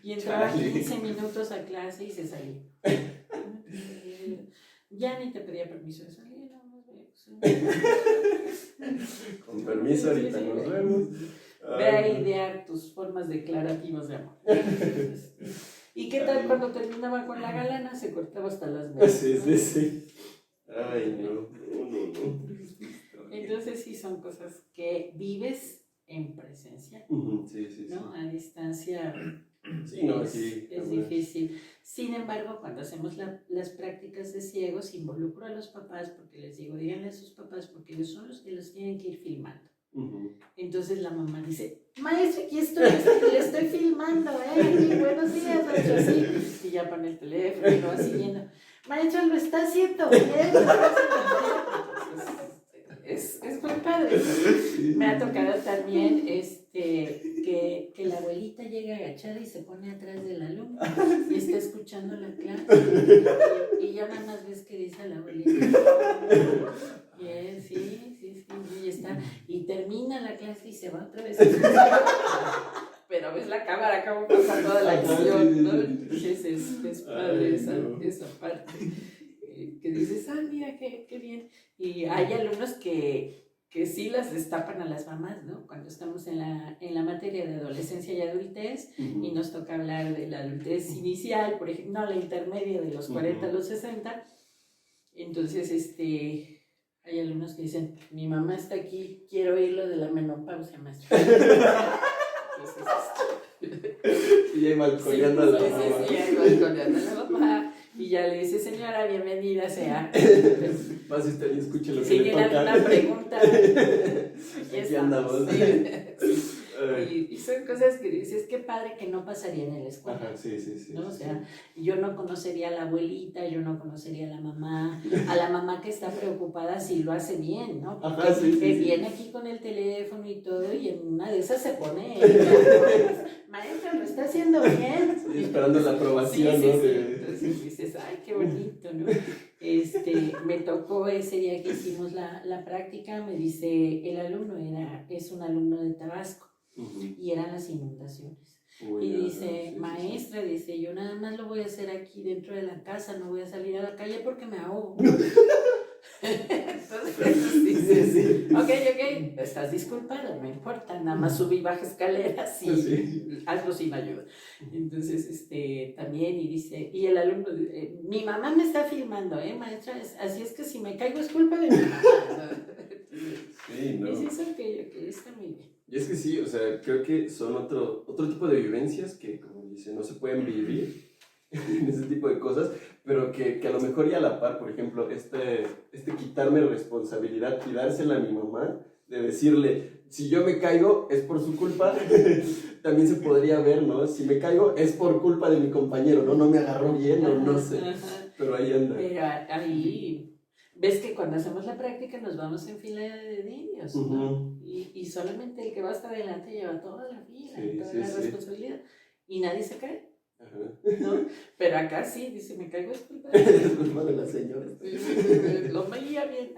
Y entraba 15 minutos a clase y se salía. Ya ni te pedía permiso de salir, nada más Con permiso, ahorita nos vemos. Ve a idear tus formas declarativas de amor. ¿Y qué tal cuando terminaba con la galana? Se cortaba hasta las venas. Sí. Ay, no. Entonces sí son cosas que vives en presencia. Sí. ¿No? A distancia sí, no, sí, es difícil. Sin embargo, cuando hacemos las prácticas de ciegos, involucro a los papás porque les digo, díganle a sus papás porque ellos son los que los tienen que ir filmando. Entonces la mamá dice, maestro, aquí estoy, le estoy filmando, aquí, buenos días, maestro, así. Y ya pone el teléfono y lo va siguiendo. Maestro, lo está haciendo bien. Es muy padre. Me ha tocado también que la abuelita llega agachada y se pone atrás del alumno y está escuchando la clase. Y ya nada más ves que dice a la abuelita. Sí, y está. Y termina la clase y se va otra vez. Pero ves la cámara cómo pasa toda la acción, ¿no? Entonces es padre esa parte. Que dices, mira, qué bien. Y hay alumnos que sí las destapan a las mamás, ¿no? Cuando estamos en la materia de adolescencia y adultez y nos toca hablar de la adultez inicial, por ejemplo, no, la intermedia de los 40 a los 60. Entonces, hay alumnos que dicen, mi mamá está aquí, quiero oír lo de la menopausia, maestro. Entonces, y ahí balconeando a la mamá. Sí, ahí balconeando a la mamá. Y ya le dice, señora, bienvenida sea. Pase usted y escuche lo que si le tiene toca. alguna pregunta, aquí andamos. Y son cosas que dices, qué padre que no pasarían en la escuela. Ajá, sí. ¿No? O sea, yo no conocería a la abuelita, yo no conocería a la mamá que está preocupada si lo hace bien, ¿no? Porque ajá, sí. viene aquí con el teléfono y todo, y en una de esas se pone, maestra, lo está haciendo bien. Estoy esperando la aprobación, sí. ¿no? Entonces dices, ay, qué bonito, ¿no? Me tocó ese día que hicimos la práctica, me dice, el alumno es un alumno de Tabasco, y eran las inundaciones. Y dice, maestra, dice, yo nada más lo voy a hacer aquí dentro de la casa, no voy a salir a la calle porque me ahogo. Entonces dices, ok, estás disculpado, no importa, nada más subí y baja escaleras y hazlo sin ayuda. Entonces, también, y dice, y el alumno, mi mamá me está filmando, maestra, así es que si me caigo es culpa de mi mamá. Sí, ¿no? Y eso que está muy bien. Y es que sí, o sea, creo que son otro tipo de vivencias que, como dice, no se pueden vivir en ese tipo de cosas, pero que a lo mejor y a la par, por ejemplo, quitarme responsabilidad y dársela a mi mamá, de decirle, si yo me caigo es por su culpa, también se podría ver, ¿no? Si me caigo es por culpa de mi compañero, ¿no? No me agarró bien, no sé, pero ahí anda. Pero ahí... Ves que cuando hacemos la práctica nos vamos en fila de niños, ¿no? Y solamente el que va hasta adelante lleva toda la fila, toda la responsabilidad. Y nadie se cae, ¿no? Pero acá sí, dice, me caigo es culpa de la señora. Lo veía bien.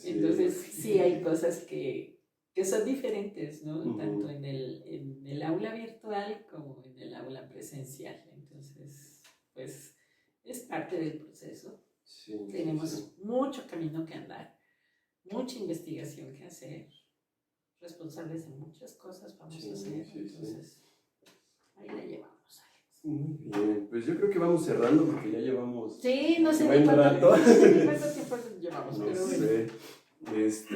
Entonces sí hay cosas que son diferentes, ¿no? Tanto en el aula virtual como en el aula presencial. Entonces, pues es parte del proceso. Tenemos mucho camino que andar, mucha investigación que hacer, responsables de muchas cosas vamos a hacer, entonces ahí la llevamos, Alex. Muy bien, pues yo creo que vamos cerrando porque ya llevamos no sé ni cuánto tiempo llevamos, no pero sé. Y pues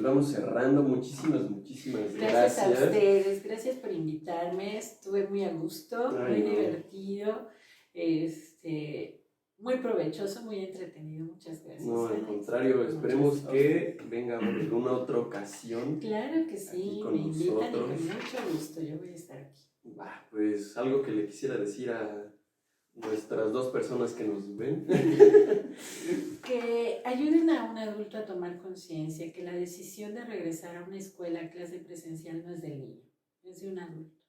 vamos cerrando, muchísimas gracias a ustedes, gracias por invitarme, estuve muy a gusto, muy divertido, muy provechoso, muy entretenido, muchas gracias. No, al contrario, esperemos que venga en alguna otra ocasión. Claro que sí, me invitan y con mucho gusto, yo voy a estar aquí. Pues algo que le quisiera decir a nuestras dos personas que nos ven. Que ayuden a un adulto a tomar conciencia que la decisión de regresar a una escuela a clase presencial no es del niño, es de un adulto.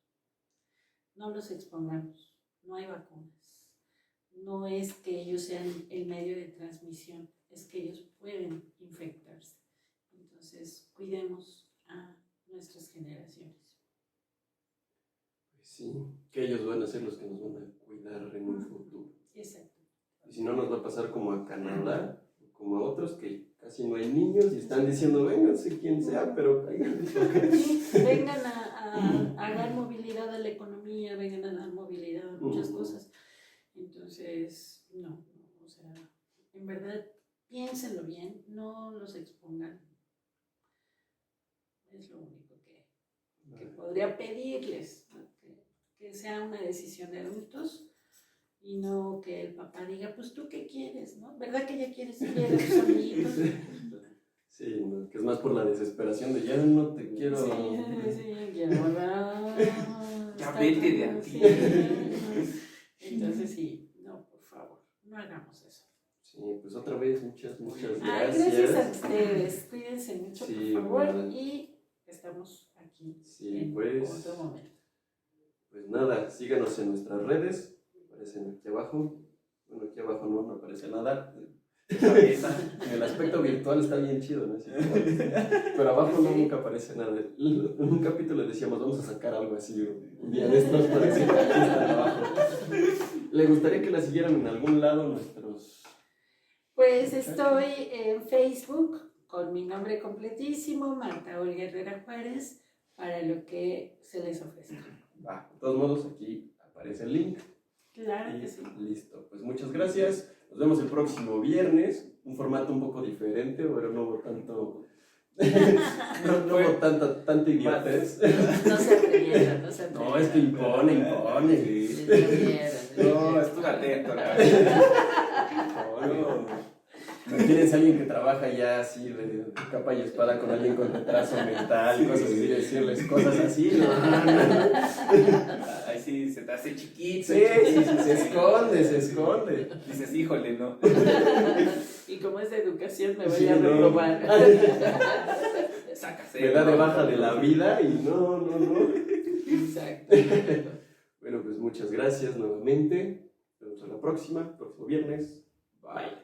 No los expongamos, no hay vacunas. No es que ellos sean el medio de transmisión, es que ellos pueden infectarse. Entonces, cuidemos a nuestras generaciones. Sí, que ellos van a ser los que nos van a cuidar en un futuro. Exacto. Y si no, nos va a pasar como a Canadá, como a otros que casi no hay niños y están diciendo, vénganse quien sea, pero vengan a dar movilidad a la economía, vengan a dar movilidad a muchas cosas. Entonces, no, o sea, en verdad, piénsenlo bien, no los expongan. Es lo único que podría pedirles, ¿no? Que sea una decisión de adultos y no que el papá diga, pues tú qué quieres, ¿no? ¿Verdad que ya quieres ver a tus amiguitos? Sí, no, que es más por la desesperación de ya no te quiero. Sí, ya Ya vete de aquí. Entonces sí, no, por favor, no hagamos eso. Sí, pues otra vez muchas gracias. Gracias a ustedes, cuídense mucho, Sí, por favor, bueno. y estamos aquí Sí, en pues, otro momento. pues nada, síganos en nuestras redes, aparecen aquí abajo. Bueno, aquí abajo no aparece nada. En el aspecto virtual está bien chido, ¿no? Así, pero abajo nunca aparece nada. En un capítulo decíamos, vamos a sacar algo así un día de estos para decir que aquí está abajo. ¿Le gustaría que la siguieran en algún lado nuestros? Pues estoy en Facebook con mi nombre completísimo, Marta Olga Herrera Juárez, para lo que se les ofrezca. Va, de todos modos, aquí aparece el link. Claro Y que sí. listo, pues muchas gracias. Nos vemos el próximo viernes. Un formato un poco diferente, pero no hubo tanto. no hubo tanta idiotez. No se atrevieron, no se atrevieron. No, es que impone. Se atrevieron. No, estuve atento, la verdad. Impone. Imagínense a alguien que trabaja ya así de capa y espada con alguien con retraso mental, cosas así, decirles cosas así. No. Ahí sí se te hace chiquito. Sí, se esconde. Dices, híjole, no. Y como es de educación, me voy Sí, a no. reprobar. Sácase. Me da de baja de la vida y no. Exacto. Bueno, pues muchas gracias nuevamente. Nos vemos a la próxima, próximo viernes. Bye.